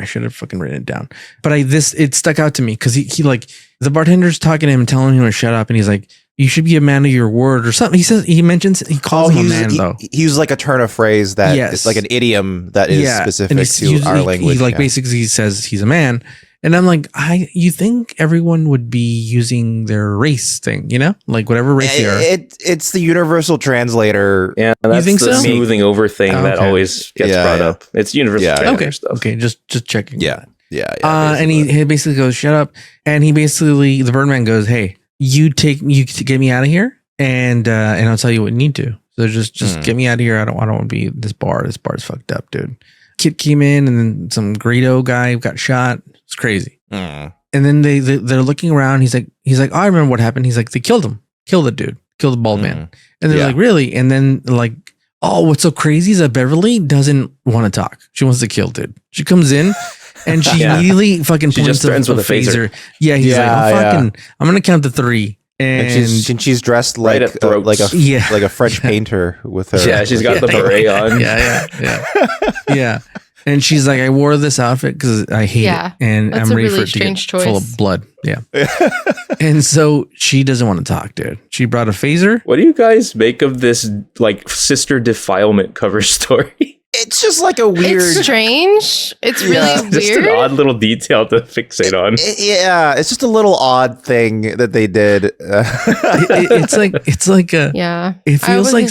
should have fucking written it down, but it stuck out to me because he like the bartender's talking to him and telling him to shut up, and he's like, you should be a man of your word or something. He calls him a man though. He uses like a turn of phrase that it's like an idiom that is specific to our language. He basically says he's a man. And I'm like, you think everyone would be using their race thing, like whatever race they are. It's the universal translator. Yeah, that's you think the so? smoothing over thing that always gets brought up. It's universal translator stuff. Okay, just checking. Yeah. And he basically goes, shut up. And the Birdman goes, hey, you get me out of here, and I'll tell you what you need to. So just get me out of here. I don't want to be this bar. This bar's fucked up, dude. Kid came in, and then some Greedo guy got shot. It's crazy. And then they're looking around. He's like, oh, I remember what happened. He's like, they killed him. Killed the dude. Killed the bald man. And they're like, really? And then like, oh, what's so crazy is that Beverly doesn't want to talk. She wants to kill dude. She comes in and she immediately fucking points to the phaser. Yeah, he's like, I'm gonna count to 3. And she's dressed like a French painter with her. Yeah, she's got the beret on. Yeah. And she's like, I wore this outfit because I hate it. And I'm ready for it to get full of blood. Yeah. And so she doesn't want to talk, dude. She brought a phaser. What do you guys make of this like sister defilement cover story? It's just like a weird... It's strange. It's really weird. Just an odd little detail to fixate on. Yeah, it's just a little odd thing that they did. It's like a... Yeah. It feels like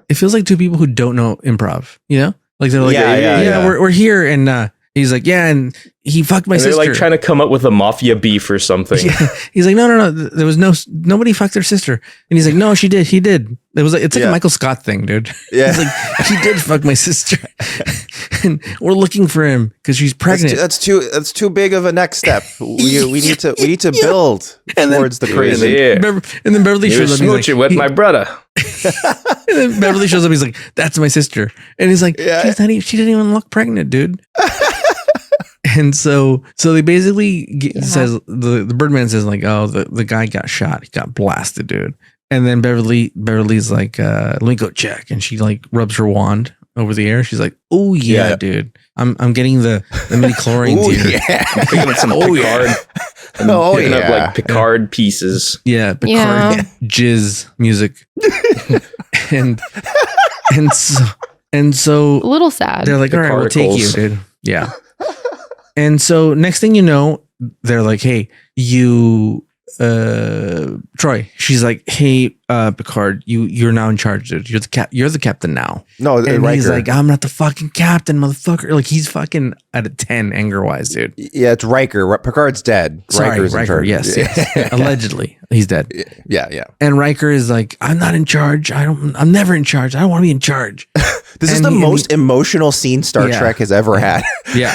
it feels like two people who don't know improv, you know? Like they're like, yeah. We're here, and he's like, yeah, and he fucked my sister. They're like trying to come up with a mafia beef or something. Yeah. He's like, no. There was nobody fucked their sister, and he's like, no, she did. He did. It's like a Michael Scott thing, dude. Yeah, he's like, he did fuck my sister, and we're looking for him because she's pregnant. That's too big of a next step. We need to build towards the crazy. Yeah. And then Beverly shows up. He's like, with my brother. And then Beverly shows up. He's like, that's my sister, and he's like, she didn't even look pregnant, dude. And so they basically says the Birdman says like, oh, the guy got shot, he got blasted, dude. And then Beverly's like, let me go check, and she like rubs her wand over the air. She's like, oh yeah, dude, I'm getting the mini chlorine here. I'm picking up some Picard. Picking up like Picard pieces. Yeah, Picard jizz music. and so a little sad. They're like, all right, we'll take you, dude. Yeah. And so next thing you know, they're like, hey, you, Troy. She's like, hey, Picard, you're now in charge, dude. You're the captain now. No, and Riker. He's like, I'm not the fucking captain, motherfucker. Like he's fucking at a 10 anger wise, dude. Yeah, it's Riker. Picard's dead. Sorry, Riker's in Riker. charge. Yes. Allegedly, he's dead. Yeah. And Riker is like, I'm not in charge. I'm never in charge. I don't want to be in charge. This is the most emotional scene Star Trek has ever had. Yeah.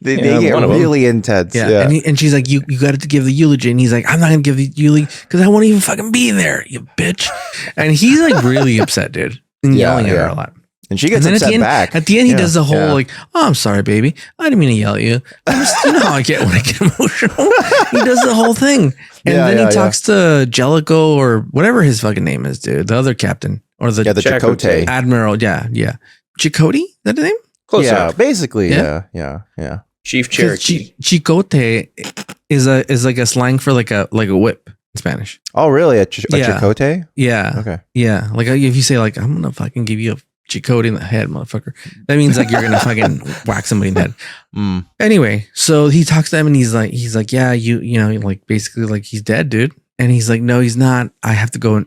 They get really intense. Yeah. And she's like, you got to give the eulogy. And he's like, I'm not going to give the eulogy because I won't even fucking be there, you bitch. And he's like really upset, dude. And yelling at her a lot. And she gets upset back. At the end, he does the whole like, oh, I'm sorry, baby. I didn't mean to yell at you. You know how I get when I get emotional. He does the whole thing. And then he talks to Jellicoe or whatever his fucking name is, dude. The other captain. Or the Chakotay. Admiral. Yeah. Chakotay? Is that the name? Close up. Basically. Yeah. Chief Cherokee. Chicote is like a slang for like a whip in Spanish. Oh, really? A chicote? Yeah. Okay. Yeah. Like if you say like, I'm gonna fucking give you a chicote in the head, motherfucker. That means like you're gonna fucking whack somebody in the head. Anyway, so he talks to them and he's like, yeah, you know, like basically like he's dead, dude. And he's like, no, he's not. I have to go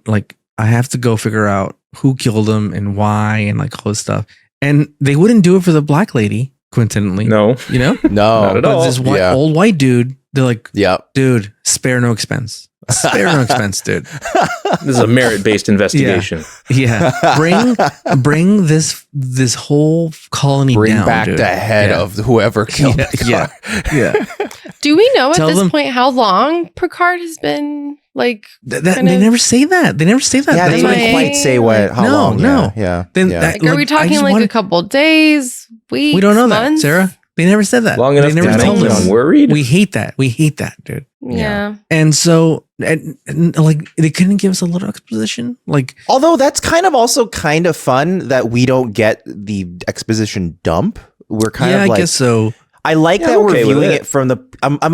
figure out who killed him and why and like all this stuff. And they wouldn't do it for the black lady. Coincidentally, no, you know, no, not at all. This old white dude, they're like, dude, spare no expense, dude. This is a merit-based investigation. Yeah. Bring this whole colony down. Bring back dude. the head of whoever killed Picard. Yeah. Do we know at this point how long Picard has been like? They never say that. Yeah, they didn't quite say how long. No. Yeah. Like, are we talking like a couple days, weeks? We don't know months? that, Sarah. They never said that. Long enough they never to make them worried. We hate that, dude. Yeah. And so, and like, they couldn't give us a little exposition. Like, although that's kind of fun that we don't get the exposition dump. We're kind of like, I guess so. I like that we're viewing it from the.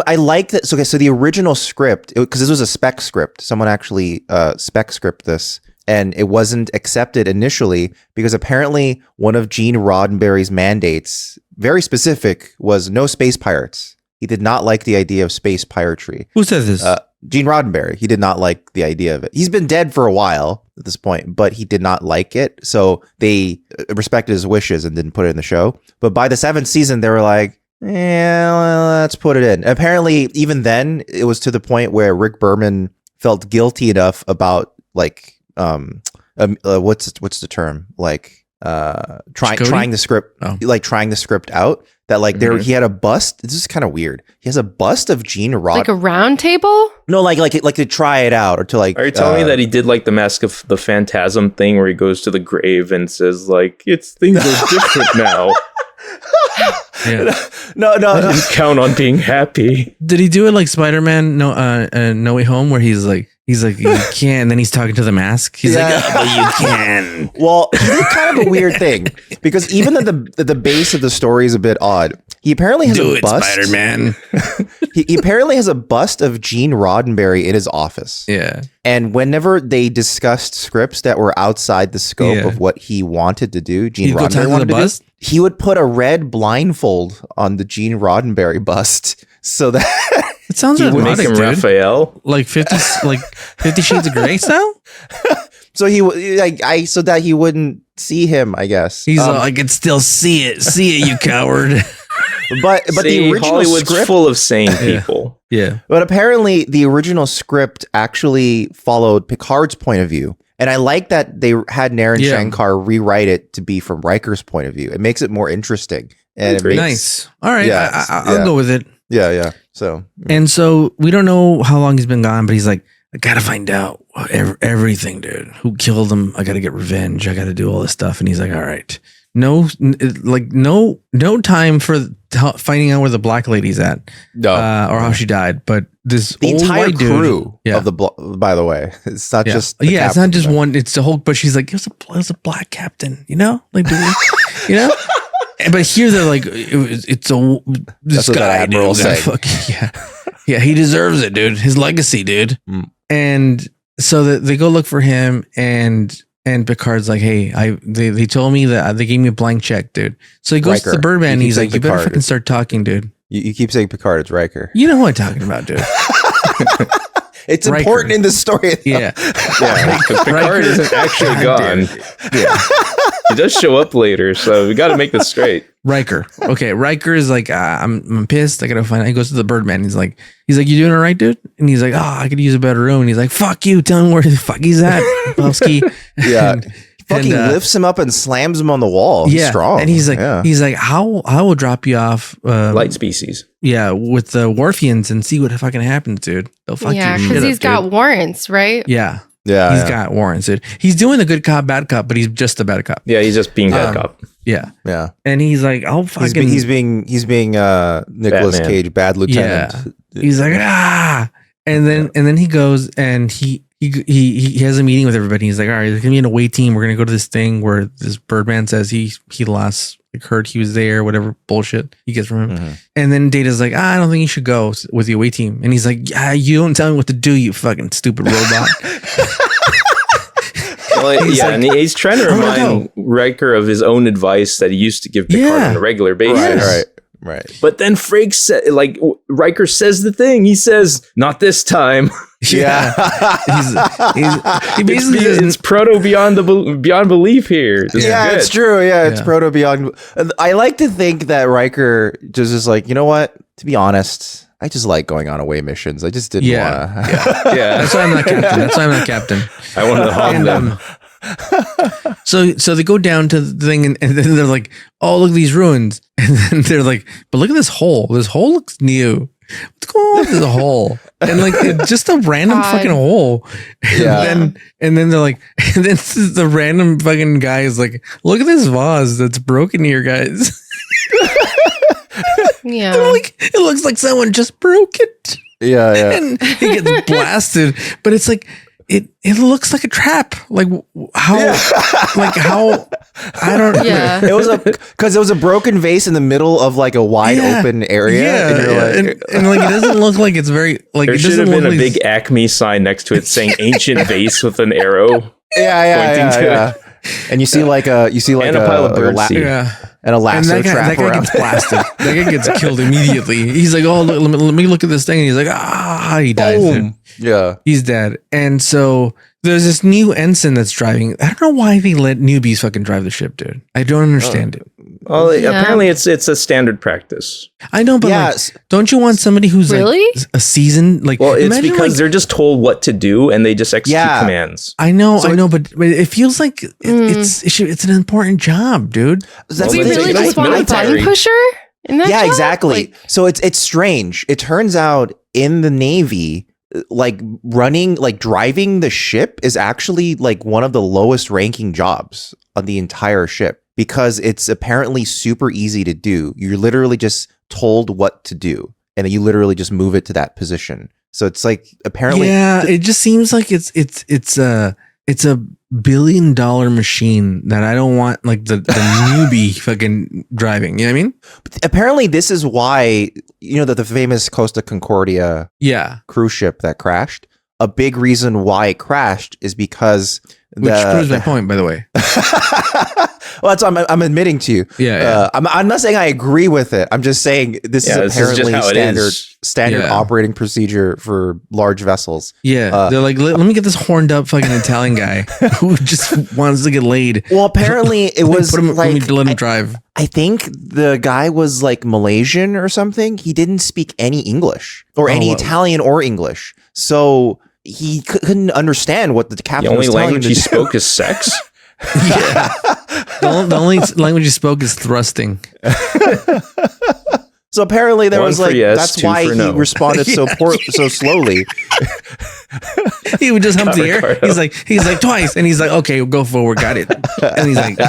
I like that. So the original script, because this was a spec script. Someone actually spec script this, and it wasn't accepted initially because apparently one of Gene Roddenberry's mandates, very specific, was no space pirates. He did not like the idea of space piracy. Who says this? Gene Roddenberry. He did not like the idea of it. He's been dead for a while at this point, but he did not like it. So they respected his wishes and didn't put it in the show. But by the 7th season, they were like, well, let's put it in. Apparently, even then, it was to the point where Rick Berman felt guilty enough about like, what's the term? Like, trying the script, trying the script out. That like he had a bust. This is kind of weird. He has a bust of Gene Roddenberry. Like a round table? No, like to try it out or to like. Are you telling me that he did like the Mask of the Phantasm thing where he goes to the grave and says like things are different now? No. I didn't count on being happy. Did he do it like Spider-Man No Way Home, where he's like He's like, you can't. And then he's talking to the mask. He's like, oh, but you can. Well, he did kind of a weird thing because even though the base of the story is a bit odd, he apparently has a bust. Spider-Man. he apparently has a bust of Gene Roddenberry in his office. Yeah. And whenever they discussed scripts that were outside the scope of what he wanted to do, Gene Roddenberry wanted to do, he would put a red blindfold on the Gene Roddenberry bust so that it sounds like make him Raphael, like 50 Shades of Grey style. So so that he wouldn't see him, I guess. He's I can still see it, you coward. But the original Hollywood's script full of sane people. Yeah. But apparently the original script actually followed Picard's point of view. And I like that they had Naren Shankar rewrite it to be from Riker's point of view. It makes it more interesting. And nice. All right. Yeah, I'll go with it. Yeah. So we don't know how long he's been gone, but he's like, I gotta find out everything, dude. Who killed him? I gotta get revenge. I gotta do all this stuff. And he's like, all right. No time for finding out where the black lady's at, or how she died. But the entire crew of the by the way, it's not just it's not just one. It's the whole. But she's like, it was a black captain, like But here they're like, this guy, dude, yeah, he deserves it, dude. His legacy, dude. And so they go look for him and Picard's like, hey, they told me that they gave me a blank check, dude. So he goes to the Birdman and he's like, you better fucking start talking, dude. You keep saying Picard, it's Riker. You know who I'm talking about, dude. It's Riker. Important in the story. Yeah. Picard isn't actually gone. Yeah. He does show up later, so we got to make this straight. Riker. Okay, Riker is like, I'm pissed. I gotta find out. He goes to the Birdman. He's like, you doing all right, dude? And he's like, I could use a better room. And he's like, fuck you. Tell him where the fuck he's at, Bowski. Yeah. Fucking lifts him up and slams him on the wall. He's strong. And he's like, I will drop you off. Light species. Yeah, with the Warfians and see what fucking happens, dude. They'll fuck you. Yeah, because he's got warrants, right? Yeah. Yeah, he's got warrants, dude. He's doing the good cop, bad cop, but he's just a bad cop. Yeah, he's just being bad cop. Yeah, yeah. And he's like, I'll fucking. He's being Nicolas Cage, bad lieutenant. Yeah. He's like, and then he goes and he has a meeting with everybody. He's like, all right, there's gonna be an away team. We're gonna go to this thing where this Birdman says he last heard he was there, whatever bullshit he gets from him. Mm-hmm. And then Data's like, I don't think you should go with the away team. And he's like, you don't tell me what to do, you fucking stupid robot. Well, yeah, and he's trying to remind Riker of his own advice that he used to give Picard on a regular basis. Right. But then Frakes said, Riker says the thing. He says, "Not this time." Yeah. He basically it's proto beyond belief here. It's true. Yeah, it's proto beyond. I like to think that Riker just is like, you know what? To be honest, I just like going on away missions. I just didn't want to. Yeah. That's why I'm not captain. I wanted to hug them. So they go down to the thing and then they're like, oh, look at these ruins. And then they're like, but look at this hole. This hole looks new. What's going on with this hole? And it's just a random fucking hole. And then they're like, and then the random fucking guy is like, look at this vase that's broken here, guys. Yeah. They're like, it looks like someone just broke it. Yeah. And he gets blasted. But it's like, it looks like a trap. How I don't know. Yeah. It was because it was a broken vase in the middle of a wide open area. Yeah. And it doesn't look like it's very there should have been a big Acme sign next to it saying ancient vase with an arrow. Yeah. And you see and a pile of birdseed. And a lasso trap around. Gets blasted. That guy gets killed immediately. He's like, oh, let me look at this thing. And he's like, he dies. Dude. Yeah. He's dead. And so there's this new ensign that's driving. I don't know why they let newbies fucking drive the ship, dude. I don't understand it. Well, apparently it's a standard practice. I know, but don't you want somebody who's really a seasoned it's because they're just told what to do and they just execute commands. I know, but it feels like it's an important job, dude. We really just want a button pusher in that job? Exactly. So it's strange. It turns out in the Navy, driving the ship is actually one of the lowest ranking jobs on the entire ship. Because it's apparently super easy to do. You're literally just told what to do. And then you literally just move it to that position. So it's like apparently, it just seems like it's a $1 billion machine that I don't want like the newbie fucking driving. You know what I mean? Apparently, this is why that the famous Costa Concordia cruise ship that crashed. A big reason why it crashed is because which proves my point, by the way. Well, that's what I'm admitting to you. I'm not saying I agree with it. I'm just saying this is apparently standard operating procedure for large vessels. Yeah, they're like, let me get this horned up fucking Italian guy who just wants to get laid. Well, apparently it was let him drive. I think the guy was like Malaysian or something. He didn't speak any English or any Italian or English, so he couldn't understand what the captain was telling him to do. The only language he spoke is sex. Yeah. The only language he spoke is thrusting. So apparently there was like yes, that's why he responded so slowly. He would just hump the air. He's like twice, and he's like, okay, go forward, got it. And he's like,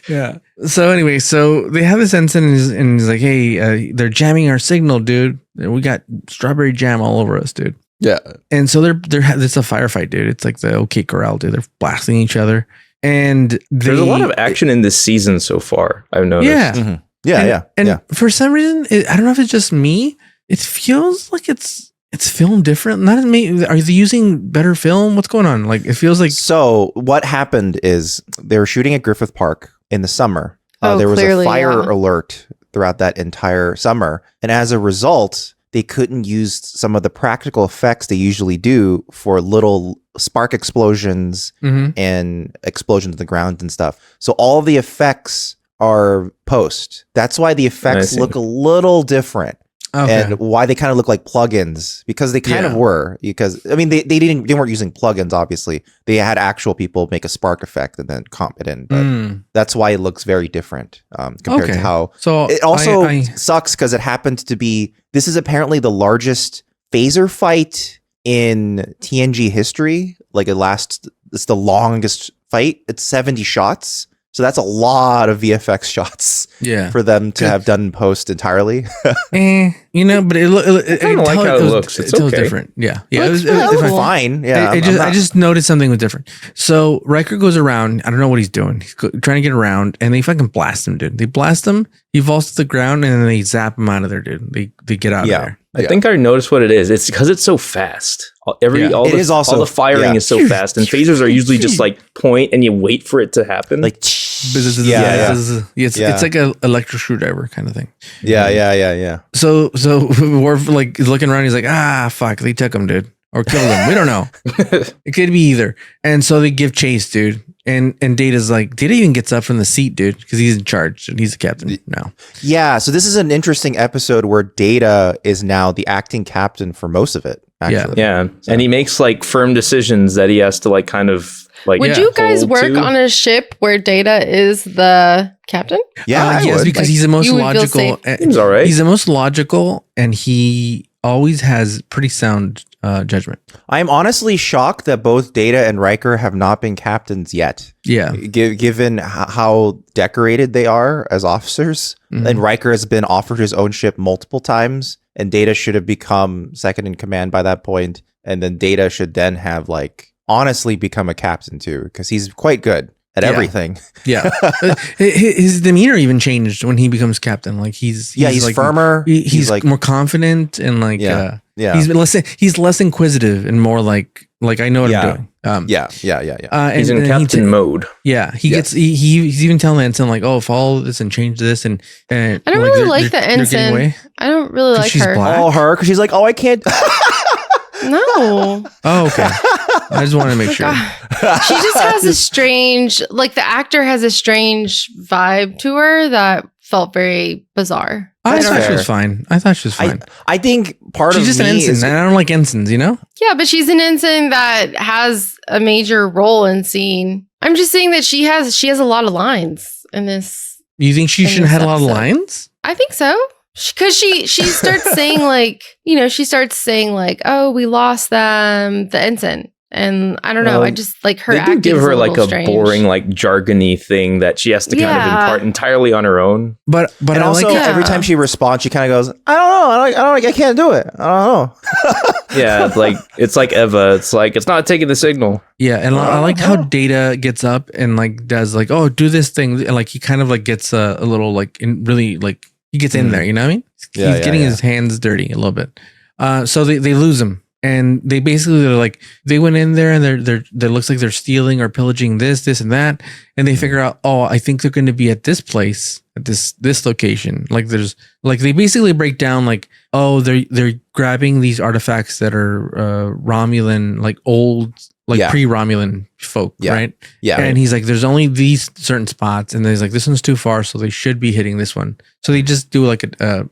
yeah. So anyway, so they have this ensign, and he's like, hey, they're jamming our signal, dude. We got strawberry jam all over us, dude. Yeah. And so it's a firefight, dude. It's like the OK Corral, dude. They're blasting each other. And there's a lot of action in this season so far, I've noticed. Yeah. Mm-hmm. And for some reason, I don't know if it's just me. It feels like it's filmed different. Not as me. Are they using better film? What's going on? Like, it feels like. So what happened is they were shooting at Griffith Park in the summer. There was a fire alert throughout that entire summer. And as a result, they couldn't use some of the practical effects they usually do for little spark explosions and explosions on the ground and stuff. So all the effects are post. That's why the effects look a little different. Okay. And why they kind of look like plugins, because they kind of were. Because I mean, they weren't using plugins. Obviously, they had actual people make a spark effect and then comp it in. But that's why it looks very different compared to how. So it also sucks because it happened to be. This is apparently the largest phaser fight in TNG history. Like it's the longest fight. It's 70 shots. So that's a lot of VFX shots for them to have done post entirely. But I kind of like how it looks. It's okay. Different. Yeah. It was fine. Yeah. I just noticed something was different. So Riker goes around. I don't know what he's doing. He's trying to get around, and they fucking blast him, dude. They blast him. He falls to the ground, and then they zap him out of there, dude. They get out of there. I think I noticed what it is. It's because it's so fast. All the firing is so fast, and phasers are usually just like point and you wait for it to happen. Like it's like an electric screwdriver kind of thing. Yeah. So Worf like is looking around. He's like, fuck, they took him, dude, or killed him. We don't know. It could be either. And so they give chase, dude. And Data even gets up from the seat, dude, because he's in charge and he's the captain now. Yeah. So this is an interesting episode where Data is now the acting captain for most of it. Actually. Yeah. So. And he makes like firm decisions that he has to like kind of like. Would you guys work on a ship where Data is the captain? Yeah, yes, because he's the most logical. Seems all right. He's the most logical, and he always has pretty sound judgment. I am honestly shocked that both Data and Riker have not been captains yet. Yeah. Given how decorated they are as officers. And Riker has been offered his own ship multiple times, and Data should have become second in command by that point. And then Data should then have honestly become a captain too, because he's quite good at everything. Yeah. His demeanor even changed when he becomes captain. Like he's like, firmer. He's like more confident and he's less inquisitive and more like I know what I'm doing. He's in captain mode. Yeah. He's even telling the ensign like, oh, follow this and change this and I don't really like the ensign. I don't really like her. Oh, her because she's like, oh, I can't. No. Oh, okay. I just want to make sure. She just has a strange, like the actor has a strange vibe to her that felt very bizarre. I thought she was fine. I think she's just an ensign, and I don't like ensigns, you know? Yeah, but she's an ensign that has a major role in scene. I'm just saying that she has a lot of lines in this. You think she shouldn't have had a lot of lines? I think so. Because she starts saying like, oh, we lost them, the ensign. And I don't know. I just like her. They do give her like a strange. boring, like jargony thing that she has to kind of impart entirely on her own. But and also every time she responds, she kind of goes, "I don't know. I can't do it. I don't know." Yeah, it's like Eva. It's like it's not taking the signal. Yeah, and I like how Data gets up and like does like, oh, do this thing, and like he kind of like gets a little like really like he gets in there. You know what I mean? He's getting his hands dirty a little bit. So they lose him. And they basically are like, they went in there and they're looks like they're stealing or pillaging this and that. And they figure out, oh, I think they're going to be at this place, at this location. Like they basically break down like, oh, they're grabbing these artifacts that are Romulan, like old, like pre-Romulan folk, right? Yeah. And he's like, there's only these certain spots. And he's like, this one's too far. So they should be hitting this one. So they just do like a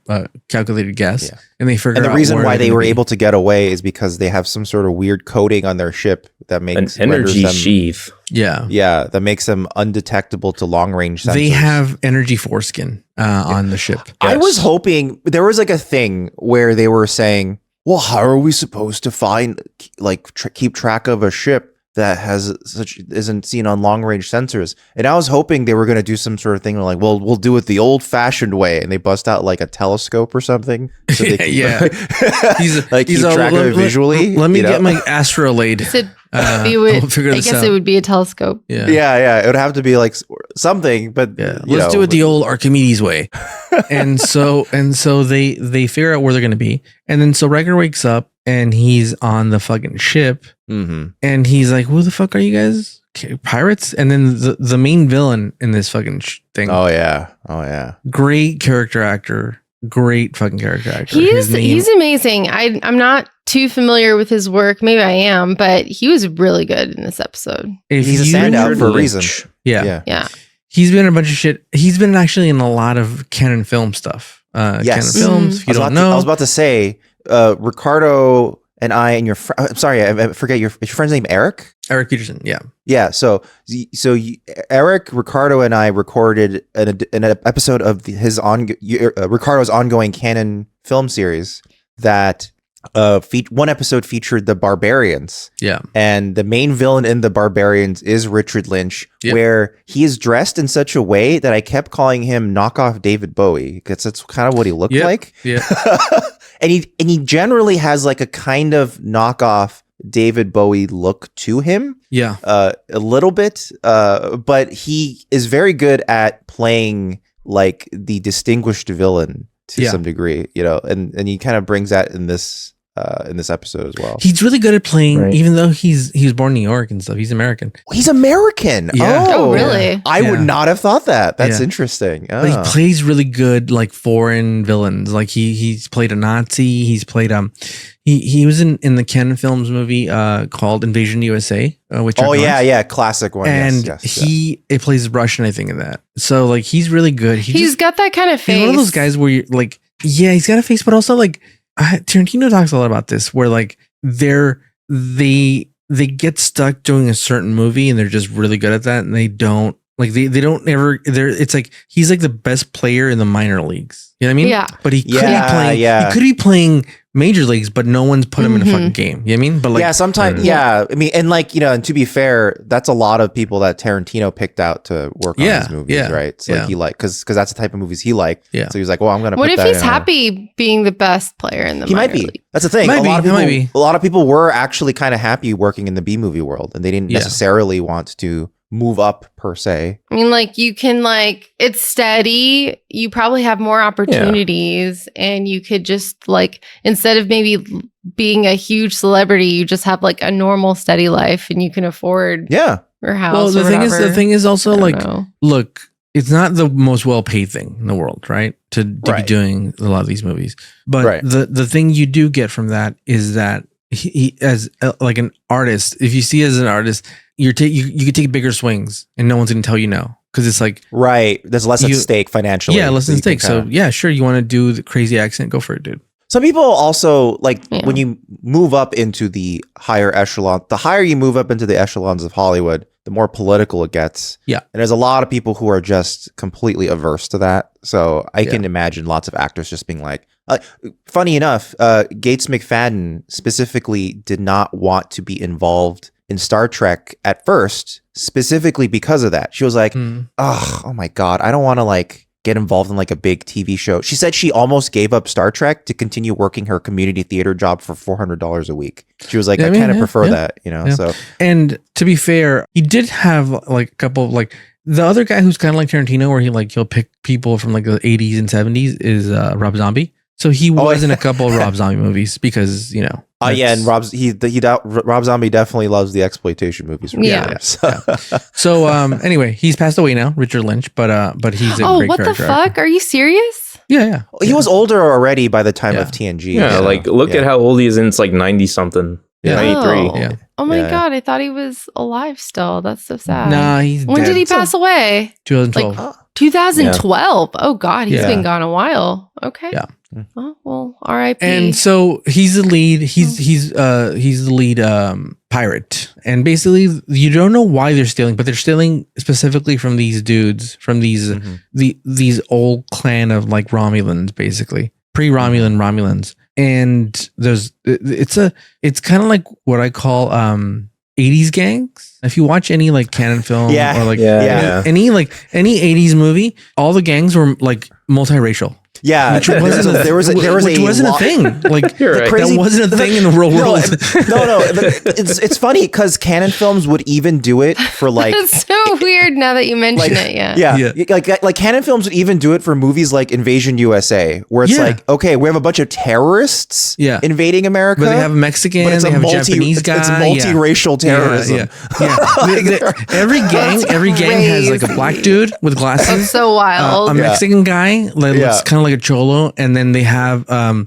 calculated guess. Yeah. And they figure out. And the reason why they were able to get away is because they have some sort of weird coating on their ship that makes an energy sheath. Yeah. Yeah. That makes them undetectable to long range sensors. They have energy foreskin on the ship. Yes. I was hoping there was like a thing where they were saying, well, how are we supposed to find, like, keep track of a ship that isn't seen on long range sensors? And I was hoping they were going to do some sort of thing like, well, we'll do it the old fashioned way, and they bust out like a telescope or something. So they can, keep track of it visually. Let me get my astrolabe. I guess it would be a telescope. Yeah. It would have to be like something, but let's do it the old Archimedes way. and so they figure out where they're going to be, and then so Riker wakes up and he's on the fucking ship, and he's like, "Who the fuck are you guys? Pirates?" And then the main villain in this fucking thing. Oh yeah. Great character actor. Great fucking character actor. He's amazing. I'm not too familiar with his work. Maybe I am, but he was really good in this episode. He's a standout for a reason. Yeah. He's been in a bunch of shit. He's been actually in a lot of canon film stuff. Yes. Canon films. If you don't know. I was about to say, Ricardo and I and your I'm sorry, I forget your friend's name. Eric Peterson. Yeah. So Eric, Ricardo, and I recorded an episode of Ricardo's ongoing canon film series that one episode featured the Barbarians. Yeah. And the main villain in the Barbarians is Richard Lynch, where he is dressed in such a way that I kept calling him knockoff David Bowie, because that's kind of what he looked like. Yeah. And he generally has like a kind of knockoff David Bowie look to him. Yeah. A little bit. But he is very good at playing like the distinguished villain to some degree, and he kind of brings that in this episode as well. He's really good at playing, even though he was born in New York and stuff. He's American. He's American. Yeah. Oh, really? I would not have thought that. That's interesting. Oh. But he plays really good, like foreign villains. Like he's played a Nazi. He's played he was in the Ken Films movie called Invasion USA. Classic one. And he plays Russian, I think, in that. So like he's really good. He's got that kind of face. He's one of those guys where you're like, he's got a face, but also like. Tarantino talks a lot about this, where like they get stuck doing a certain movie and they're just really good at that, and they don't it's like he's like the best player in the minor leagues. You know what I mean? Yeah. But he could be playing major leagues, but no one's put him in a fucking game. You know what I mean? But like sometimes I mean, and like, and to be fair, that's a lot of people that Tarantino picked out to work on his movies, right? So like he because that's the type of movies he liked. Yeah. So he was like, well, I'm gonna what if he's happy being the best player in the minor might be league? That's the thing. A lot of people were actually kind of happy working in the B movie world, and they didn't necessarily want to move up per se. I mean, like you can it's steady. You probably have more opportunities, and you could just like, instead of maybe being a huge celebrity, you just have like a normal steady life, and you can afford your house. Well, the thing is also like, look, it's not the most well paid thing in the world, right? To be doing a lot of these movies, but the thing you do get from that is that he as like an artist, if you see as an artist, you could take bigger swings and no one's going to tell you no, because it's like there's less at stake financially. Less at stake. So sure, you want to do the crazy accent, go for it, dude. Some people also like when you move up into the higher echelon, the higher you move up into the echelons of Hollywood, the more political it gets. Yeah. And there's a lot of people who are just completely averse to that. So I can imagine lots of actors just being like, funny enough, Gates McFadden specifically did not want to be involved in Star Trek at first, specifically because of that. She was like, oh my God, I don't want to like get involved in like a big TV show. She said she almost gave up Star Trek to continue working her community theater job for $400 a week. She was like, I kind of prefer that, you know? Yeah. So, and to be fair, he did have like a couple of like the other guy who's kind of like Tarantino, where he'll pick people from like the 80s and 70s is Rob Zombie. So he was in a couple of Rob Zombie movies because, you know. and Rob Zombie definitely loves the exploitation movies. So anyway, he's passed away now, Richard Lynch, but he's a great what the fuck? actor. Are you serious? Yeah. He was older already by the time of TNG. Yeah, like look at how old he is, and it's like 90 something. Yeah. 93. Yeah. Oh my God, I thought he was alive still. That's so sad. Nah, he's When dead. did he pass away? 2012. Like 2012. Oh God, he's Yeah. been gone a while. Okay. Yeah. Oh, well, R.I.P. And so he's the lead. He's the lead pirate. And basically, you don't know why they're stealing, but they're stealing specifically from these dudes, from these these old clan of like Romulans, basically pre-Romulan Romulans. And it's kind of like what I call 80s gangs. If you watch any like canon film or like any 80s movie, all the gangs were like multiracial. Yeah, which wasn't a thing. Like that wasn't a thing in the real world. No. It's funny because canon films would even do it for like. It's so weird now that you mention it. Yeah. Like canon films would even do it for movies like Invasion USA, where it's like, okay, we have a bunch of terrorists invading America, but they have a Mexican, but they have a Japanese guy. It's multiracial terrorism. Every gang has like a black dude with glasses. That's so wild. A Mexican guy looks kind of like a cholo, and then they have Die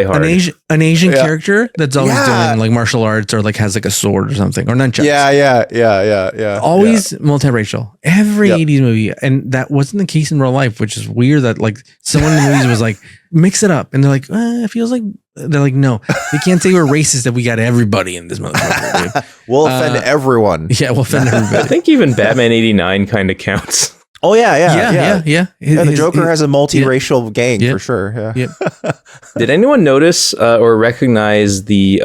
Hard, an Asian character that's always doing like martial arts or like has like a sword or something or nunchucks. Yeah. Always multiracial. Every 80s movie, and that wasn't the case in real life, which is weird. That like someone in the movies was like, mix it up, and they're like, it feels like they're like, no, they can't say we're racist if we got everybody in this motherfucker. Dude. We'll offend everyone. Yeah, we'll offend everybody. I think even Batman 89 kind of counts. Oh yeah. The Joker has a multiracial gang for sure. Yeah. Did anyone notice or recognize the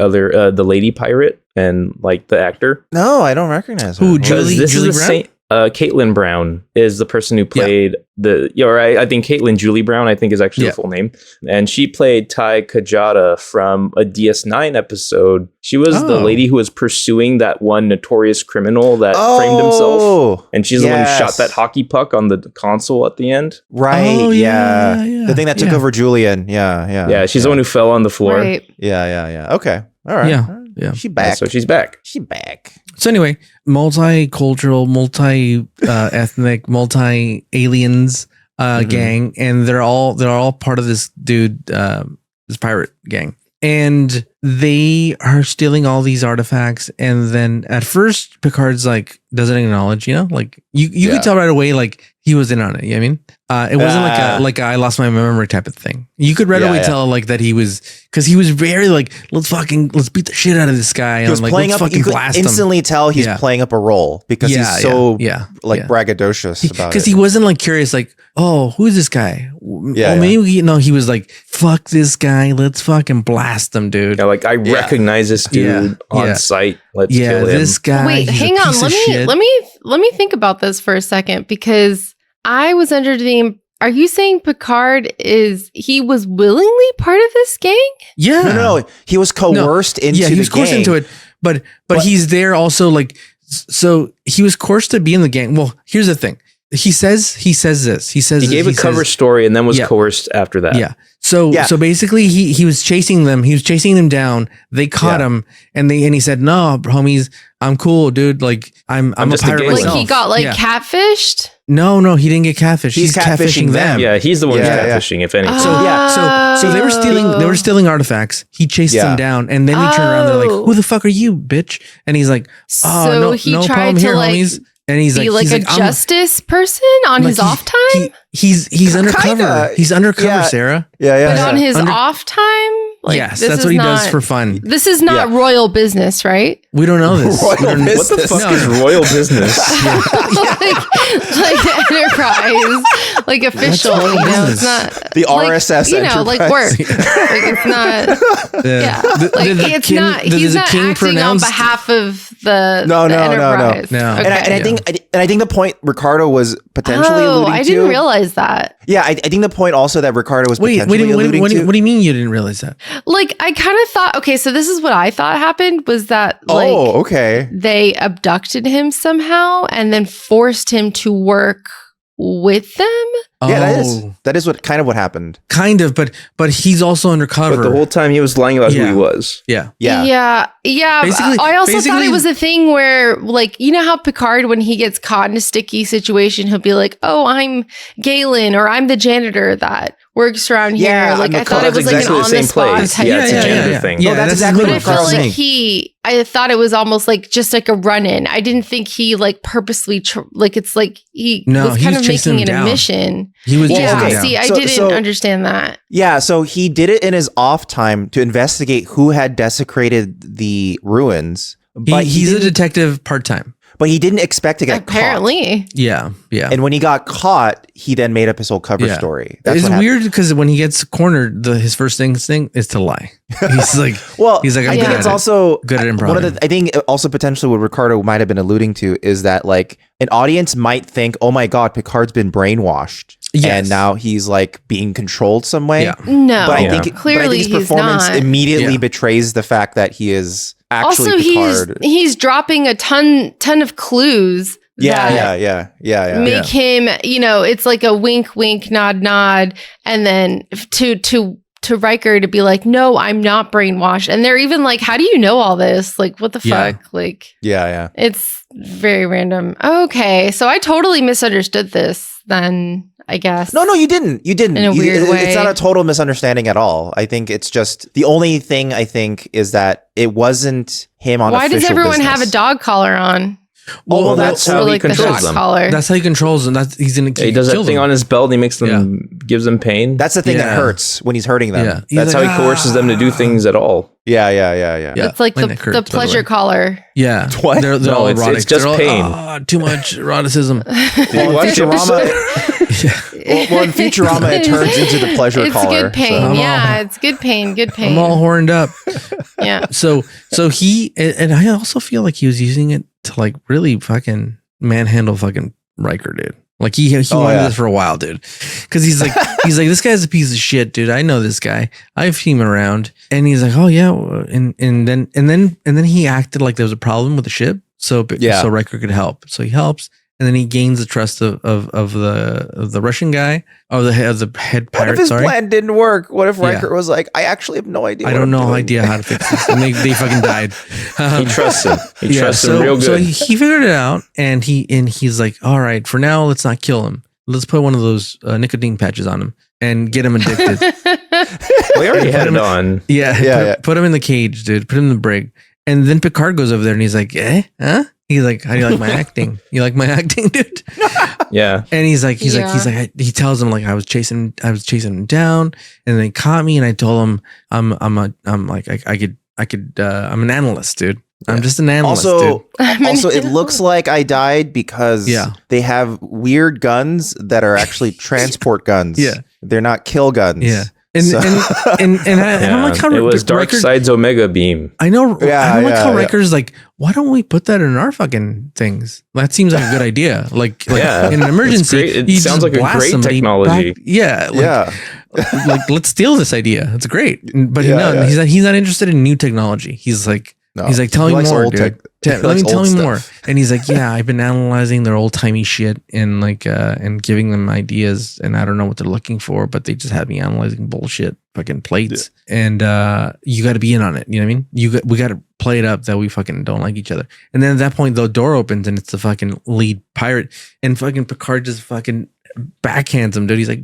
lady pirate and like the actor? No, I don't recognize her. Who? Julie Brown? Caitlin Brown is the person who played I think Caitlin Julie Brown, I think is actually the full name. And she played Tai Kajata from a DS9 episode. She was the lady who was pursuing that one notorious criminal that framed himself. And she's the one who shot that hockey puck on the console at the end. Right. The thing that took over Julian. Yeah. She's the one who fell on the floor. Right. Yeah. Okay. All right. Yeah. She's back. So she's back. So anyway, multicultural, multi-ethnic, multi-aliens gang, and they're all part of this dude, this pirate gang, and they are stealing all these artifacts. And then at first, Picard's like doesn't acknowledge, like you could tell right away, like he was in on it. You know what I mean? It wasn't like a I lost my memory type of thing. You could right away tell like that he was, because he was very like, let's beat the shit out of this guy. He was like, playing let's up. You could instantly tell he's playing up a role because he's so braggadocious about it. Because he wasn't like curious, like, oh, who's this guy? Maybe he was like, fuck this guy, let's fucking blast him, dude. Yeah, like I recognize this dude on sight. Let's kill him. This guy. Wait, hang on. Let me think about this for a second, because I was under the. Are you saying Picard was willingly part of this gang? Yeah. No. He was coerced into the gang. Yeah, he was coerced into it. But he's there also, like, so he was coerced to be in the gang. Well, here's the thing. He says this. He says he gave a cover story and then was coerced after that. Yeah. So basically he was chasing them. He was chasing them down. They caught him and he said, "No, homies, I'm cool, dude. Like I'm a pirate myself." Like he got catfished? No, he didn't get catfished. He's catfishing them. Yeah, he's the one who's catfishing, if anything. So they were stealing artifacts. He chased them down, and then he turned around. They're like, "Who the fuck are you, bitch?" And he's like, "Oh, no problem here, homies." And he's be like a justice person on his off time? He's undercover. He's undercover, Sarah. Yeah. But on his off time? Yes, that's what he does for fun. This is not royal business, right? We don't know this. What the fuck is royal business? like Enterprise, like official. It's not the RSS. Like work. Like it's not. Yeah, it's not. He's not acting on behalf of the Enterprise. No. Okay. And I think the point Ricardo was potentially alluding to. I didn't realize that. Yeah, I think the point also that Ricardo was potentially alluding to. What do you mean you didn't realize that? Like, I kind of thought, okay, so this is what I thought happened was that, they abducted him somehow and then forced him to work with them. Yeah, that is what happened. Kind of, but he's also undercover. But the whole time he was lying about who he was. Yeah. Basically, I also thought it was a thing where, like, you know how Picard, when he gets caught in a sticky situation, he'll be like, "Oh, I'm Galen, or I'm the janitor that works around here." Like, I thought it was like an on the spot type thing. No, that's exactly what I feel like I thought it was almost like just like a run-in. I didn't think he like purposely it's like he was kind of making it a mission. He was I didn't understand that. Yeah, so he did it in his off time to investigate who had desecrated the ruins. But he's a detective part-time. But he didn't expect to get caught. Yeah. And when he got caught, he then made up his whole cover story. That's weird because when he gets cornered, his first thing is to lie. He's like, I think it's also good at improv. I think also potentially what Ricardo might have been alluding to is that like an audience might think, oh my God, Picard's been brainwashed. Yes. And now he's like being controlled some way. Yeah. No, but I think clearly his performance immediately betrays the fact that he is actually also Picard. He's dropping a ton of clues. Yeah. Make him, it's like a wink, wink, nod, nod, and then to Riker to be like, no, I'm not brainwashed. And they're even like, how do you know all this? Like, what the fuck? Like, it's very random. Okay, so I totally misunderstood this then, I guess. No, you didn't. In a weird way. It's not a total misunderstanding at all. I think it's just the only thing I think is that it wasn't him on. Why does everyone have a dog collar on? Well, that's how he controls them. That's how he controls them. He's gonna he does that thing on his belt. And he makes them, gives them pain. That's the thing that hurts when he's hurting them. Yeah. That's how he coerces them to do things at all. Yeah. It's like the pleasure collar. Yeah. What? They're all erotic. It's just pain. Too much eroticism. Well, in Futurama, it turns into the pleasure collar. It's good pain. It's good pain. Good pain. I'm all horned up. Yeah. So he, and I also feel like he was using it to like really fucking manhandle fucking Riker, dude. Like he wanted this for a while, dude. Because he's like this guy's a piece of shit, dude. I know this guy. I've seen him around, and he's like, oh yeah, and then he acted like there was a problem with the ship, so Riker could help. So he helps, and then he gains the trust of the Russian guy, or the head pirate. What if his plan didn't work? What if Riker was like, I actually have no idea. I don't know idea how to fix this, and they fucking died. He trusts him. He trusts him real good. So he figured it out, and he's like, all right, for now, let's not kill him. Let's put one of those nicotine patches on him and get him addicted. We already had it on. Put him in the cage, dude. Put him in the brig. And then Picard goes over there and he's like, huh? He's like, how do you like my acting? You like my acting, dude? Yeah. And he tells him like I was chasing him down, and they caught me, and I told him I'm an analyst, dude. I'm just an analyst, dude. Also, it looks like I died because they have weird guns that are actually transport guns. Yeah. They're not kill guns. Yeah. And I'm like, how it was Darkseid's Omega beam. I know. I'm like how Riker's like, why don't we put that in our fucking things? That seems like a good idea. Like in an emergency, it sounds like a great technology. Like let's steal this idea. It's great. But he's not interested in new technology. He's like, tell me more, dude. Tell me more. And he's like, yeah, I've been analyzing their old timey shit and like and giving them ideas, and I don't know what they're looking for, but they just have me analyzing bullshit, fucking plates. Yeah. And you got to be in on it. You know what I mean? We got to play it up that we fucking don't like each other. And then at that point, the door opens and it's the fucking lead pirate, and fucking Picard just fucking backhands him, dude. He's like,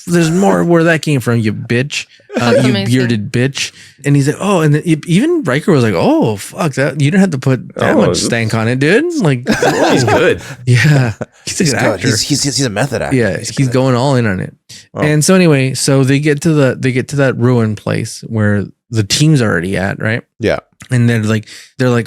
there's more where that came from, you bitch. You amazing. Bearded bitch. And he's like, oh, and then even Riker was like, oh, fuck that. You didn't have to put that much stank on it, dude. Like, He's good. Yeah. He's a good actor. He's a method actor. Yeah, he's going all in on it. Oh. And so anyway, so they get to that ruin place where the team's already at, right? Yeah. And they're like,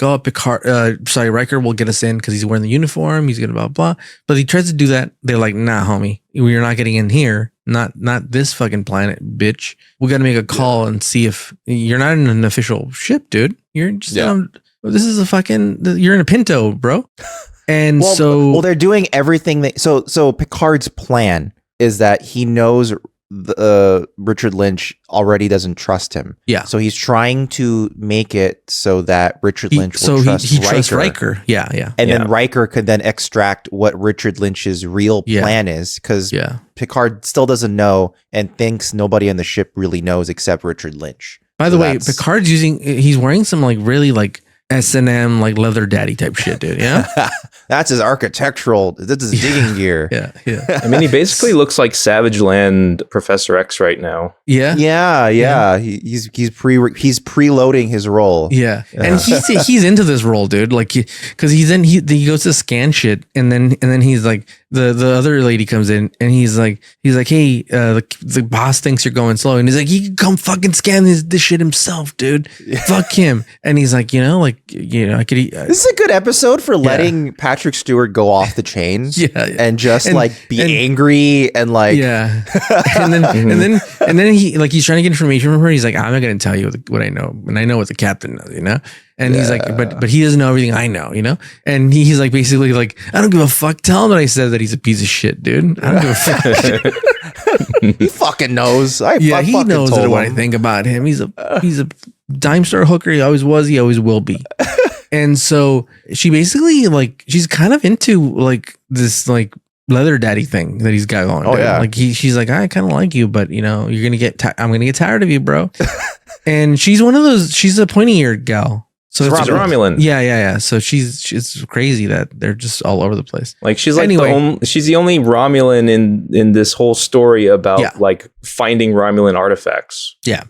oh, Picard, Riker will get us in because he's wearing the uniform. He's gonna blah blah. But he tries to do that. They're like, nah, homie, we're not getting in here. Not this fucking planet, bitch. We got to make a call and see if you're not in an official ship, dude. You're just this is a fucking. You're in a Pinto, bro. And well, they're doing everything. So Picard's plan is that he knows Richard Lynch already doesn't trust him. Yeah. So he's trying to make it so that Richard Lynch will trust Riker. Trusts Riker. Yeah, yeah. And then Riker could then extract what Richard Lynch's real plan is, because Picard still doesn't know and thinks nobody on the ship really knows except Richard Lynch. By the way, Picard's he's wearing some like really like S&M like leather daddy type shit, dude. Yeah. That's his architectural. This is digging gear. Yeah. I mean, he basically looks like Savage Land Professor X right now. Yeah. He's preloading his role. Yeah. And he's into this role, dude. Like, because he goes to scan shit, and then he's like, the other lady comes in, and he's like, hey, the boss thinks you're going slow, and he's like, he can come fucking scan this shit himself, dude. Fuck him. And he's like, I could. This is a good episode for letting Patrick Stewart go off the chains, and just be angry and like, and then he's trying to get information from her. He's like, I'm not going to tell you what I know, and I know what the captain knows, And he's like, but he doesn't know everything I know, And he's like, basically like, I don't give a fuck. Tell him that I said that he's a piece of shit, dude. I don't give a fuck. He fucking knows. He knows what I think about him. He's a dime store hooker. He always was. He always will be. And so she basically she's kind of into like this like leather daddy thing that he's got going. Oh, yeah. Like she's like, I kind of like you, but you're gonna get. I'm gonna get tired of you, bro. And she's one of those. She's a pointy eared gal. So she's Romulan. Yeah. So she's crazy that they're just all over the place. Like she's like she's the only Romulan in this whole story about like finding Romulan artifacts. Yeah.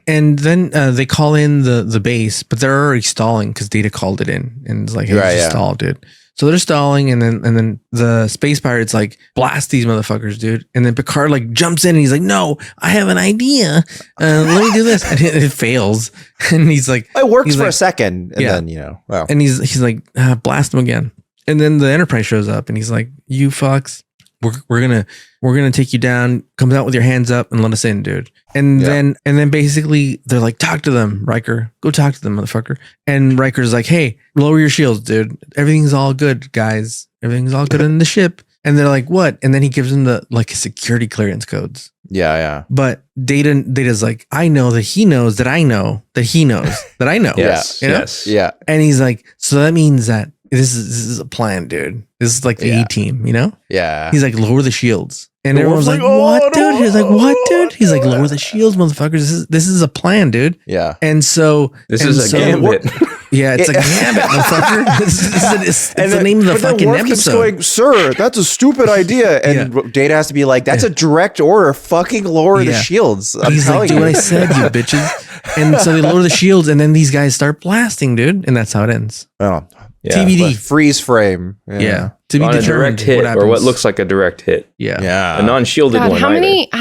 And then they call in the base, but they're already stalling because Data called it in and it's like, hey, just stall, dude. So they're stalling, and then the space pirates like blast these motherfuckers, dude. And then Picard like jumps in and he's like, "No, I have an idea. Let me do this." And it fails. And he's like, "It works for a second." And then wow. And he's like, "Blast him again." And then the Enterprise shows up, and he's like, "You fucks, we're gonna take you down. Come out with your hands up and let us in, dude." And then basically they're like, "Talk to them, Riker. Go talk to them, motherfucker." And Riker's like, "Hey, lower your shields, dude. Everything's all good, guys. Everything's all good in the ship." And they're like, "What?" And then he gives them the security clearance codes. Yeah. But Data's like, "I know that he knows that I know that he knows that I know." Yes. Yeah. And he's like, "So that means that this is a plan, dude. This is like the A-team, Yeah. He's like, lower the shields." And everyone's like, "What, dude?" He's like, "What, dude?" He's like, "Lower the shields, motherfuckers. This is a plan, dude." Yeah. And so this is a Gambit. Yeah, it's a Gambit, motherfucker. It's the name of the fucking episode. Keeps going, "Sir, that's a stupid idea." And Data has to be like, "That's a direct order. Fucking lower the shields." He's like, "Do what I said, you bitches." And so they lower the shields, and then these guys start blasting, dude. And that's how it ends. Oh. Yeah, TBD. Freeze frame. Yeah. To be on a direct hit, or what looks like a direct hit. Yeah. A non-shielded one. How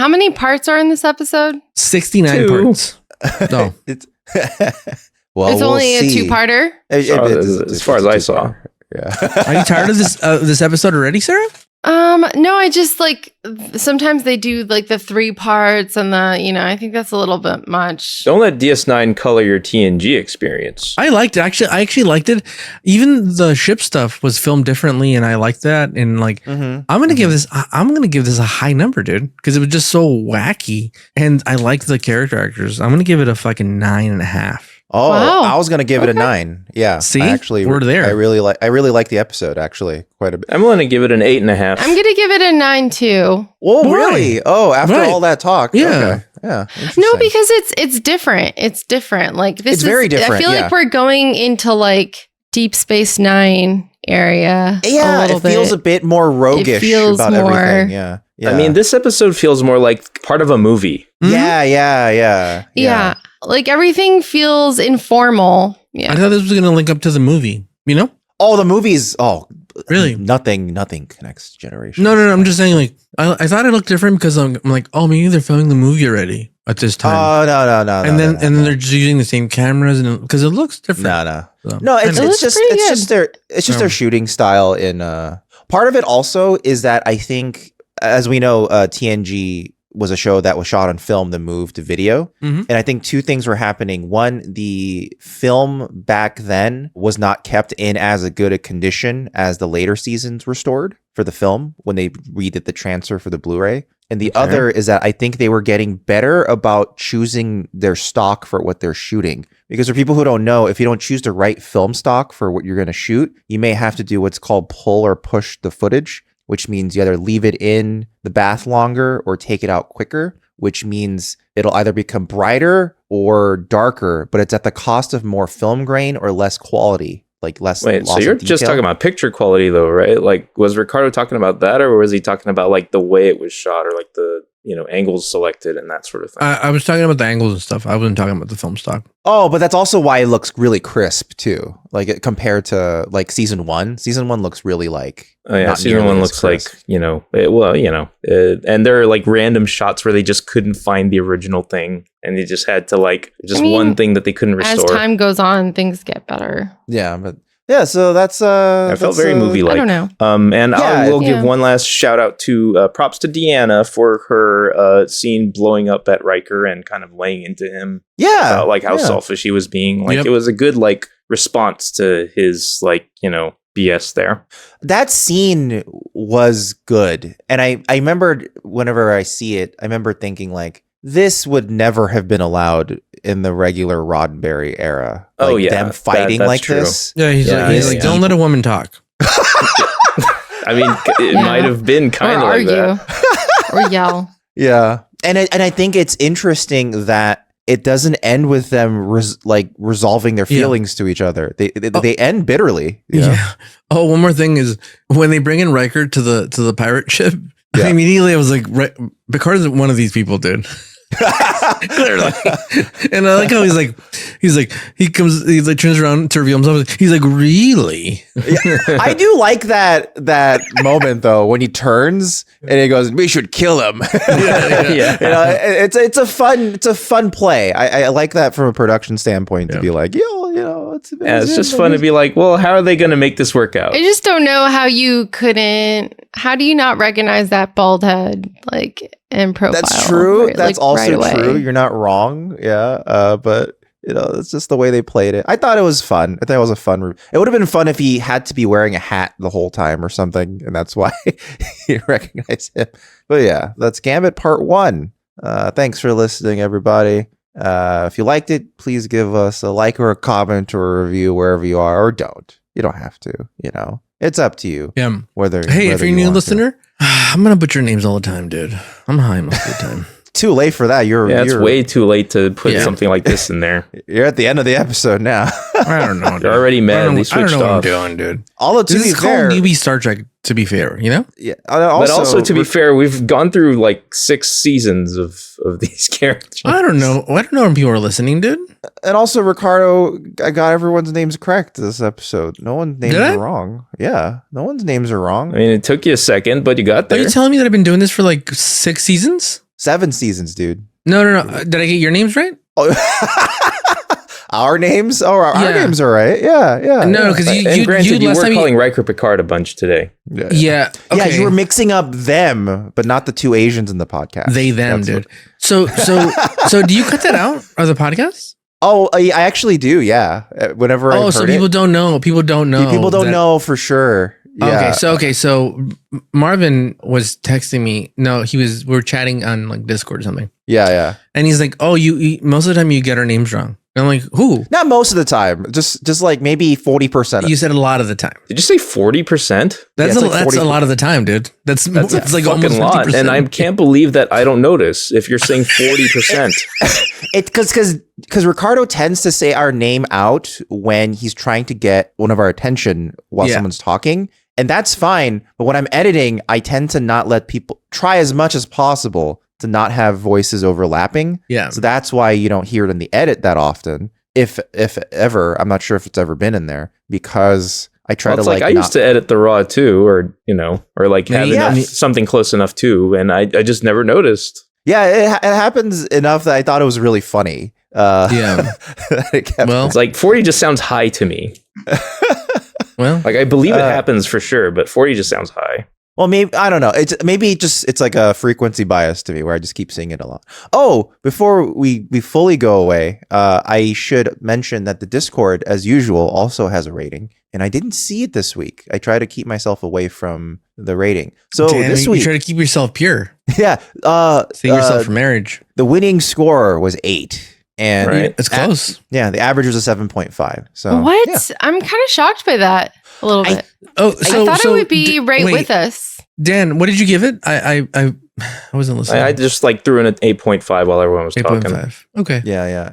many parts are in this episode? 69 parts. No. Well, it's only a two-parter. As far as I saw. Yeah. Are you tired of this episode already, Sarah? No, I just sometimes they do the 3 parts and I think that's a little bit much. Don't let DS9 color your TNG experience. I liked it. I actually liked it. Even the ship stuff was filmed differently, and I liked that. And I'm gonna give this a high number, dude, because it was just so wacky, and I liked the character actors. I'm gonna give it a fucking 9.5. Oh, wow. I was gonna give it a 9. Yeah, see, we're there. I really like the episode actually quite a bit. I'm gonna give it an 8.5. I'm gonna give it a 9 too. Whoa, really? Oh, after all that talk, yeah, okay. Yeah. No, because it's different. It's different. It's very different. I feel like we're going into Deep Space Nine area. Yeah, it feels a bit more roguish about everything. Yeah. I mean, this episode feels more like part of a movie. Yeah. Yeah. Like everything feels informal. Yeah. I thought this was going to link up to the movie, you know? Oh, the movies. Oh, really? Nothing connects generations. No. I'm just saying, like, I thought it looked different because I'm like, oh, maybe they're filming the movie already at this time. Oh, no. And then they're just using the same cameras and because it looks different. No, it's just their shooting style in part of it also is that I think, as we know, TNG was a show that was shot on film then moved to video. And I think two things were happening. One, the film back then was not kept in as good a condition as the later seasons were stored for the film when they redid the transfer for the Blu-ray. And the other is that I think they were getting better about choosing their stock for what they're shooting. Because for people who don't know, if you don't choose the right film stock for what you're going to shoot, you may have to do what's called pull or push the footage, which means you either leave it in the bath longer or take it out quicker, which means it'll either become brighter or darker, but it's at the cost of more film grain or less quality, like less. Wait, so you're just talking about picture quality though, right? Like, was Ricardo talking about that, or was he talking about like the way it was shot or like the, angles selected and that sort of thing? I was talking about the angles and stuff. I wasn't talking about the film stock. Oh, but that's also why it looks really crisp too. Like compared to like season one. Season one looks really like. Oh yeah, season one looks crisp. Like and there are like random shots where they just couldn't find the original thing, and they just had to one thing that they couldn't restore. As time goes on, things get better. Yeah, but. Yeah, so that's I felt very movie-like. I don't know. And I will give one last shout out to props to Deanna for her scene blowing up at Riker and kind of laying into him. Yeah, about like how selfish he was being. Like it was a good like response to his BS there. That scene was good, and I remembered whenever I see it, I remember thinking like, this would never have been allowed in the regular Roddenberry era. Them fighting like true. This. Yeah, he's like, don't let a woman talk. I mean, it might have been kind of like that. Or yell. Yeah, and I think it's interesting that it doesn't end with them resolving their feelings to each other. They end bitterly. Yeah. Oh, one more thing is when they bring in Riker to the pirate ship. Yeah. Immediately, I was like, Picard is one of these people, dude. Clearly. And I like how he turns around to reveal himself. He's like, really? Yeah, I do like that moment though when he turns and he goes, "We should kill him." Yeah. It's a fun play. I like that from a production standpoint to be like, it's just fun to be like, well, how are they going to make this work out? I just don't know how you couldn't. How do you not recognize that bald head and profile? That's true. That's also true. You're not wrong. Yeah. But it's just the way they played it. I thought it was fun. I thought it was a fun. It would have been fun if he had to be wearing a hat the whole time or something, and that's why you recognize him. But yeah, that's Gambit Part 1. Thanks for listening, everybody. If you liked it, please give us a like or a comment or a review wherever you are, or don't. You don't have to. It's up to you. Yeah. If you're a new listener, I'm gonna butcher names all the time, dude. I'm high most of the time. Too late for that. It's way too late to put something like this in there. You're at the end of the episode now. I don't know. Dude. You're already mad. They switched off. What I'm doing, dude. Although this is called Newbie Star Trek. To be fair, Yeah. But also to be fair, we've gone through 6 seasons of these characters. I don't know when people are listening, dude. And also, Ricardo, I got everyone's names correct this episode. No one's names are wrong. Yeah, no one's names are wrong. I mean, it took you a second, but you got there. Are you telling me that I've been doing this for 6 seasons? 7 seasons, dude. No. Did I get your names right? Oh. Our names? Oh, our names are right. Yeah. No, because you were calling Riker Picard a bunch today. Yeah. Okay. Yeah, you were mixing up them, but not the 2 Asians in the podcast. They, them, dude. So do you cut that out of the podcast? Oh, I actually do. Yeah. Whenever I heard people don't know. People don't know. People don't know for sure. Yeah. So Marvin was texting me. No, we were chatting on Discord or something. Yeah. And he's like, "Oh, you most of the time you get our names wrong." I'm like, who? Not most of the time. Just like maybe 40%. You said a lot of the time. Did you say 40%? That's like that's a lot of the time, dude. That's a like almost fucking lot. 50%. And I can't believe that I don't notice if you're saying 40%. Because Ricardo tends to say our name out when he's trying to get one of our attention while someone's talking. And that's fine. But when I'm editing, I tend to not let people try as much as possible to not have voices overlapping. Yeah. So that's why you don't hear it in the edit that often. If ever, I'm not sure if it's ever been in there because I try to like I used to edit the raw too, or like have enough, something close enough too. And I just never noticed. Yeah, it happens enough that I thought it was really funny. It's like 40 just sounds high to me. Well, like I believe it happens for sure, but 40 just sounds high. Well, maybe I don't know. It's like a frequency bias to me where I just keep seeing it a lot. Oh, before we fully go away, I should mention that the Discord, as usual, also has a rating, and I didn't see it this week. I try to keep myself away from the rating. So this week, you try to keep yourself pure. Yeah, save yourself for marriage. The winning score was 8. And it's close. The average was a 7.5. So what? Yeah. I'm kind of shocked by that a little bit. I thought it would be with us. Dan, what did you give it? I wasn't listening. I just like threw in an 8.5 while everyone was 8.5. talking. Okay. Yeah.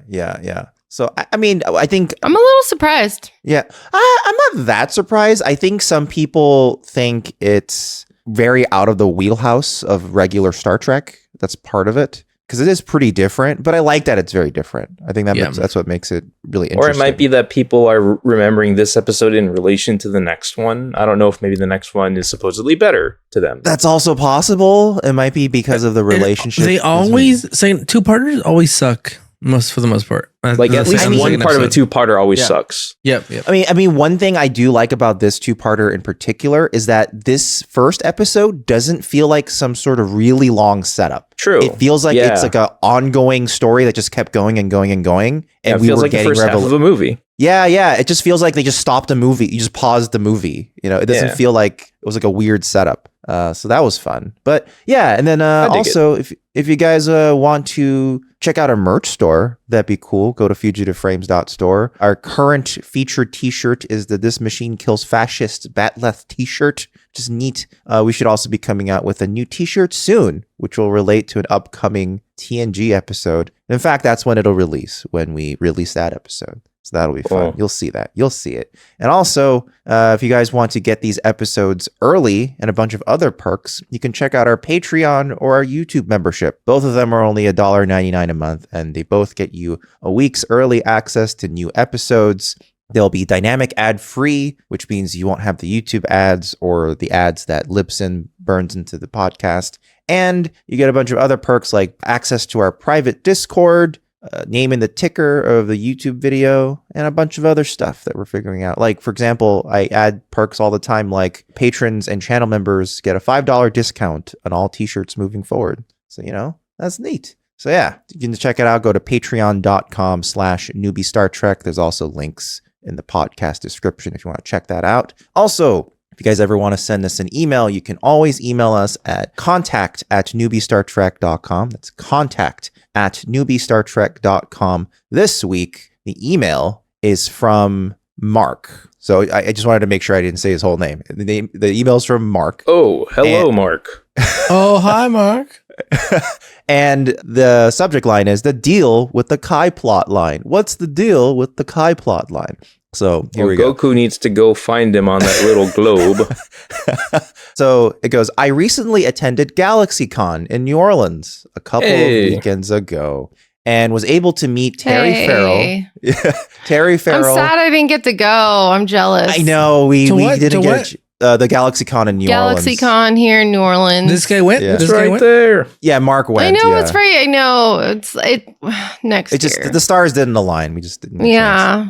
So I mean, I think I'm a little surprised. Yeah, I'm not that surprised. I think some people think it's very out of the wheelhouse of regular Star Trek. That's part of it. Because it is pretty different, but I like that it's very different. I think that's what makes it really interesting. Or it might be that people are remembering this episode in relation to the next one. I don't know if maybe the next one is supposedly better to them. That's also possible. It might be because of the relationship. They always say two-parters always suck. For the most part, like at least one part of a two-parter always sucks. Yep. I mean, one thing I do like about this two-parter in particular is that this first episode doesn't feel like some sort of really long setup. True. It feels like it's like an ongoing story that just kept going and going and going. And it feels like the first half of a movie. Yeah. It just feels like they just stopped a movie. You just paused the movie. It doesn't feel like it was like a weird setup. So that was fun. But yeah, and then also if you guys want to check out our merch store, that'd be cool. Go to fugitiveframes.store. Our current featured t-shirt is the This Machine Kills Fascists Batleth t-shirt, which is neat. We should also be coming out with a new t-shirt soon, which will relate to an upcoming TNG episode. In fact, that's when it'll release, when we release that episode. So that'll be fun. You'll see that. You'll see it. And also, if you guys want to get these episodes early and a bunch of other perks, you can check out our Patreon or our YouTube membership. Both of them are only $1.99 a month, and they both get you a week's early access to new episodes. They'll be dynamic ad-free, which means you won't have the YouTube ads or the ads that Libsyn burns into the podcast. And you get a bunch of other perks like access to our private Discord, name in the ticker of the YouTube video, and a bunch of other stuff that we're figuring out. Like, for example, I add perks all the time, like patrons and channel members get a $5 discount on all t-shirts moving forward. So, that's neat. So yeah, you can check it out. Go to patreon.com/newbie Star Trek. There's also links in the podcast description if you want to check that out. Also, if you guys ever want to send us an email, you can always email us at contact@newbiestartrek.com. That's contact@newbiestartrek.com. This week, the email is from Mark. So I just wanted to make sure I didn't say his whole name. The email's from Mark. Oh, hello, Mark. Oh, hi, Mark. And the subject line is the deal with the Kai plot line. What's the deal with the Kai plot line? So here we go. Goku needs to go find him on that little globe. So it goes, I recently attended GalaxyCon in New Orleans a couple of weekends ago and was able to meet Terry Farrell. Terry Farrell. I'm sad I didn't get to go. I'm jealous. I know. We didn't get the GalaxyCon in New Orleans. GalaxyCon here in New Orleans. This guy went? Yeah. This guy went there. Yeah, Mark went. I know, it's right. I know. It's next year. The stars didn't align. We just didn't. Yeah.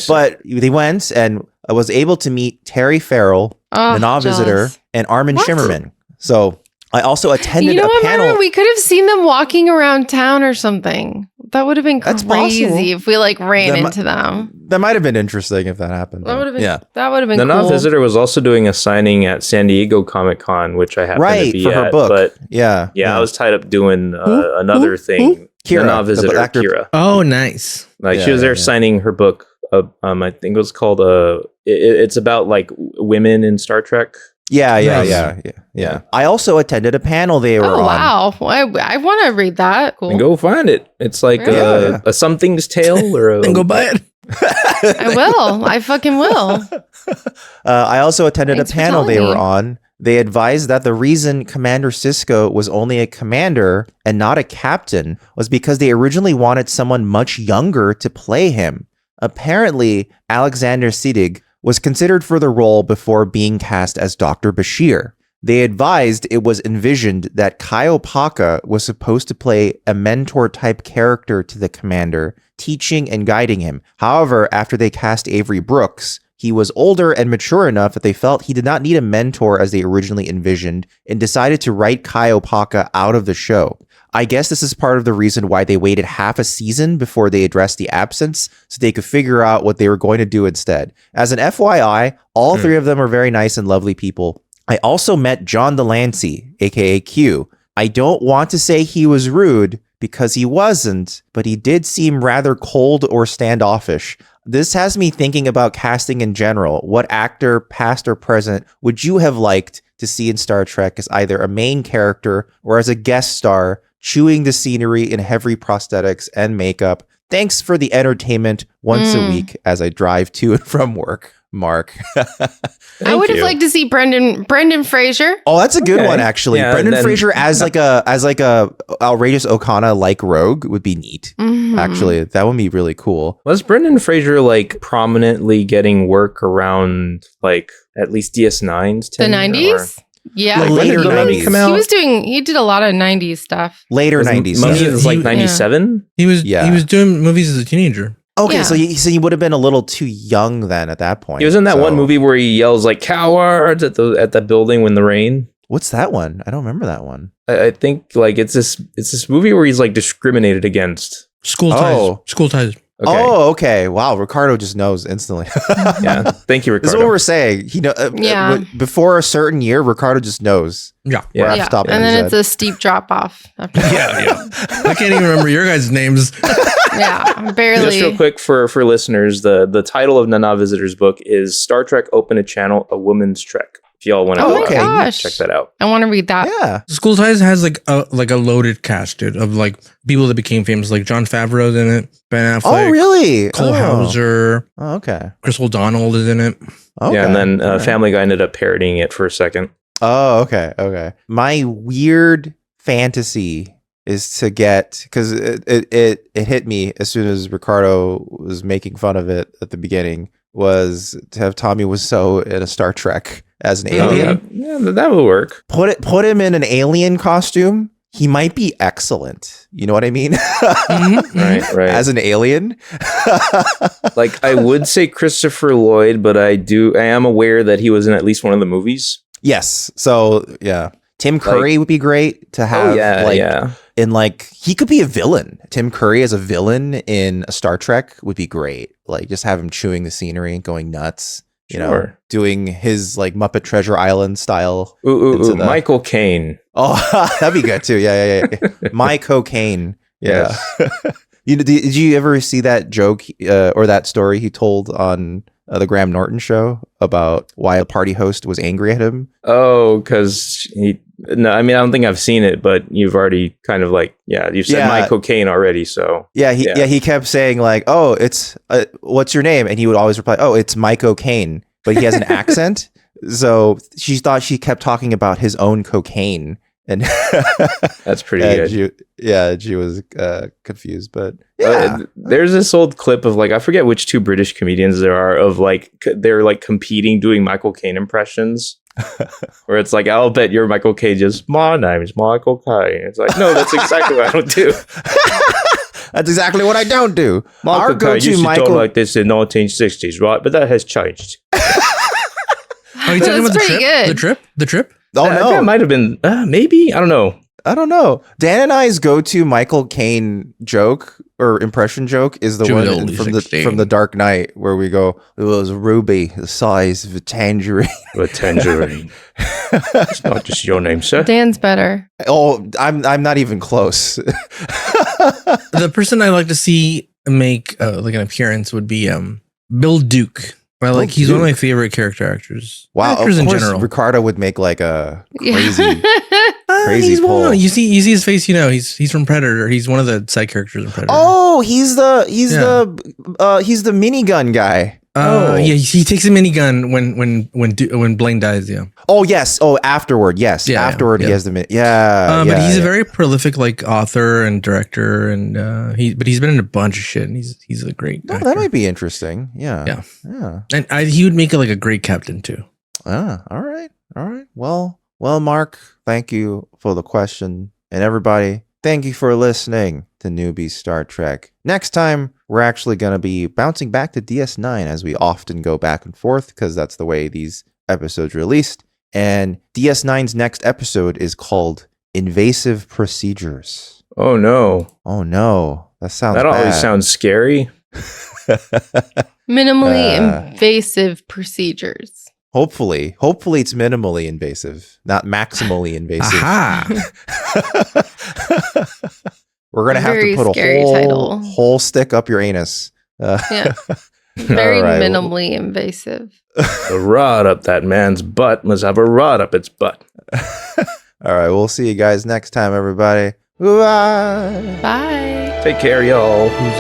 But they went, and I was able to meet Terry Farrell, the Visitor, and Armin Shimmerman. So I also attended a panel. Myron, we could have seen them walking around town or something. That would have been crazy if we ran into them. That might have been interesting if that happened. That would have been. Yeah. That would have been. The Visitor was also doing a signing at San Diego Comic-Con, which I happened to be for at. her book. But yeah, I was tied up doing another thing. Kira, the Visitor, actor. Kira. Oh, nice. Like she was there signing her book. I think it was called it's about like women in Star Trek. Yeah. I also attended a panel they were on. Oh, wow. I want to read that. Cool. And go find it. It's like a Something's Tale or a... Then go buy it. I will. I fucking will. I also attended a panel they were on. They advised that the reason Commander Sisko was only a commander and not a captain was because they originally wanted someone much younger to play him. Apparently, Alexander Siddig was considered for the role before being cast as Dr. Bashir. They advised it was envisioned that Kai Opaka was supposed to play a mentor-type character to the commander, teaching and guiding him. However, after they cast Avery Brooks, he was older and mature enough that they felt he did not need a mentor as they originally envisioned and decided to write Kai Opaka out of the show. I guess this is part of the reason why they waited half a season before they addressed the absence so they could figure out what they were going to do instead. As an FYI, all three of them are very nice and lovely people. I also met John Delancey, aka Q. I don't want to say he was rude because he wasn't, but he did seem rather cold or standoffish. This has me thinking about casting in general. What actor, past or present, would you have liked to see in Star Trek as either a main character or as a guest star, chewing the scenery in heavy prosthetics and makeup? Thanks for the entertainment once a week as I drive to and from work. Mark. I would have liked to see Brendan Fraser. Oh, that's a good one, actually. Yeah, Brendan Fraser as like a outrageous Okana like rogue would be neat. Mm-hmm. Actually, that would be really cool. Was Brendan Fraser like prominently getting work around like at least DS9's? The 90s? Yeah, like later 90s. Come out? He did a lot of 90s stuff. Later 90s. Mummy was like 97. He was doing movies as a teenager. Okay, so he would have been a little too young then at that point. He was in that one movie where he yells like "cowards" at that building when the rain. What's that one? I don't remember that one. I think like it's this movie where he's like discriminated against. School ties. School ties. Okay. Oh, okay. Wow, Ricardo just knows instantly. Yeah, thank you, Ricardo. This is what we're saying. Before a certain year, Ricardo just knows. Yeah. And then it's a steep drop off. Yeah. I can't even remember your guys' names. Yeah, barely. Just real quick for listeners, the title of Nana Visitor's book is Star Trek Open a Channel, A Woman's Trek. If y'all want to check that out. I want to read that. Yeah. School Ties has like a loaded cast, dude, of like people that became famous. Like Jon Favreau's in it, Ben Affleck. Oh, really? Cole Hauser. Oh, okay. Chris O'Donnell is in it. Okay. Yeah, and then Family Guy ended up parodying it for a second. Oh, okay. My weird fantasy is to get, because it hit me as soon as Ricardo was making fun of it at the beginning, was to have Tommy Wiseau in a Star Trek as an alien. Yeah, that would work. Put him in an alien costume. He might be excellent. You know what I mean? Right. As an alien. Like I would say Christopher Lloyd, but I am aware that he was in at least one of the movies. Yes. So yeah. Tim Curry would be great to have. In he could be a villain. Tim Curry as a villain in a Star Trek would be great. Like just have him chewing the scenery and going nuts. You know, doing his like Muppet Treasure Island style. Ooh, Michael Caine. Oh, that'd be good too. Yeah. My cocaine. Yeah. Did you ever see that joke or that story he told on the Graham Norton show about why a party host was angry at him? Oh, because no, I mean, I don't think I've seen it, but you've already kind of you've said my cocaine already. So he kept saying like, oh, it's what's your name? And he would always reply, oh, it's my cocaine, but he has an accent. So she thought she kept talking about his own cocaine. And that's pretty good. She was confused, but there's this old clip of I forget which two British comedians there are of they're competing doing Michael Caine impressions. Where it's I'll bet you're Michael Caine. Just my name is Michael Caine. It's no, that's exactly what I don't do. That's exactly what I don't do. Michael Caine used to talk like this in 1960s, right? But that has changed. Are you talking about the trip? Oh, no. That might have been, maybe. I don't know. Dan and I's go-to Michael Caine joke or impression joke is the one from the Dark Knight where we go, it was Ruby, the size of a tangerine. A tangerine. It's not just your name, sir. Dan's better. Oh, I'm not even close. The person I like to see make like an appearance would be Bill Duke. Well, like he's one of my favorite character actors. Wow, actors of in course, general. Ricardo would make like a crazy. He's pull. one. You see his face. He's from Predator. He's one of the side characters in Predator. Oh, he's the minigun guy. Yeah, he takes a minigun when Blaine dies. Yeah. Oh yes. Oh, afterward. Yes. Yeah, afterward, he has the but he's a very prolific like author and director, and he's been in a bunch of shit, and he's a great actor. That might be interesting. Yeah. And he would make it like a great captain too. All right. Well, Mark, thank you for the question, and everybody, thank you for listening to Newbie Star Trek. Next time, we're actually going to be bouncing back to DS9 as we often go back and forth because that's the way these episodes released. And DS9's next episode is called Invasive Procedures. Oh no. That sounds That bad. always sounds scary. Minimally invasive procedures. Hopefully it's minimally invasive, not maximally invasive. Aha. We're going to have to put a whole stick up your anus. Yeah. Very right, minimally invasive. The rod up that man's butt must have a rod up its butt. All right, we'll see you guys next time, everybody. Bye. Bye. Take care, y'all. Who's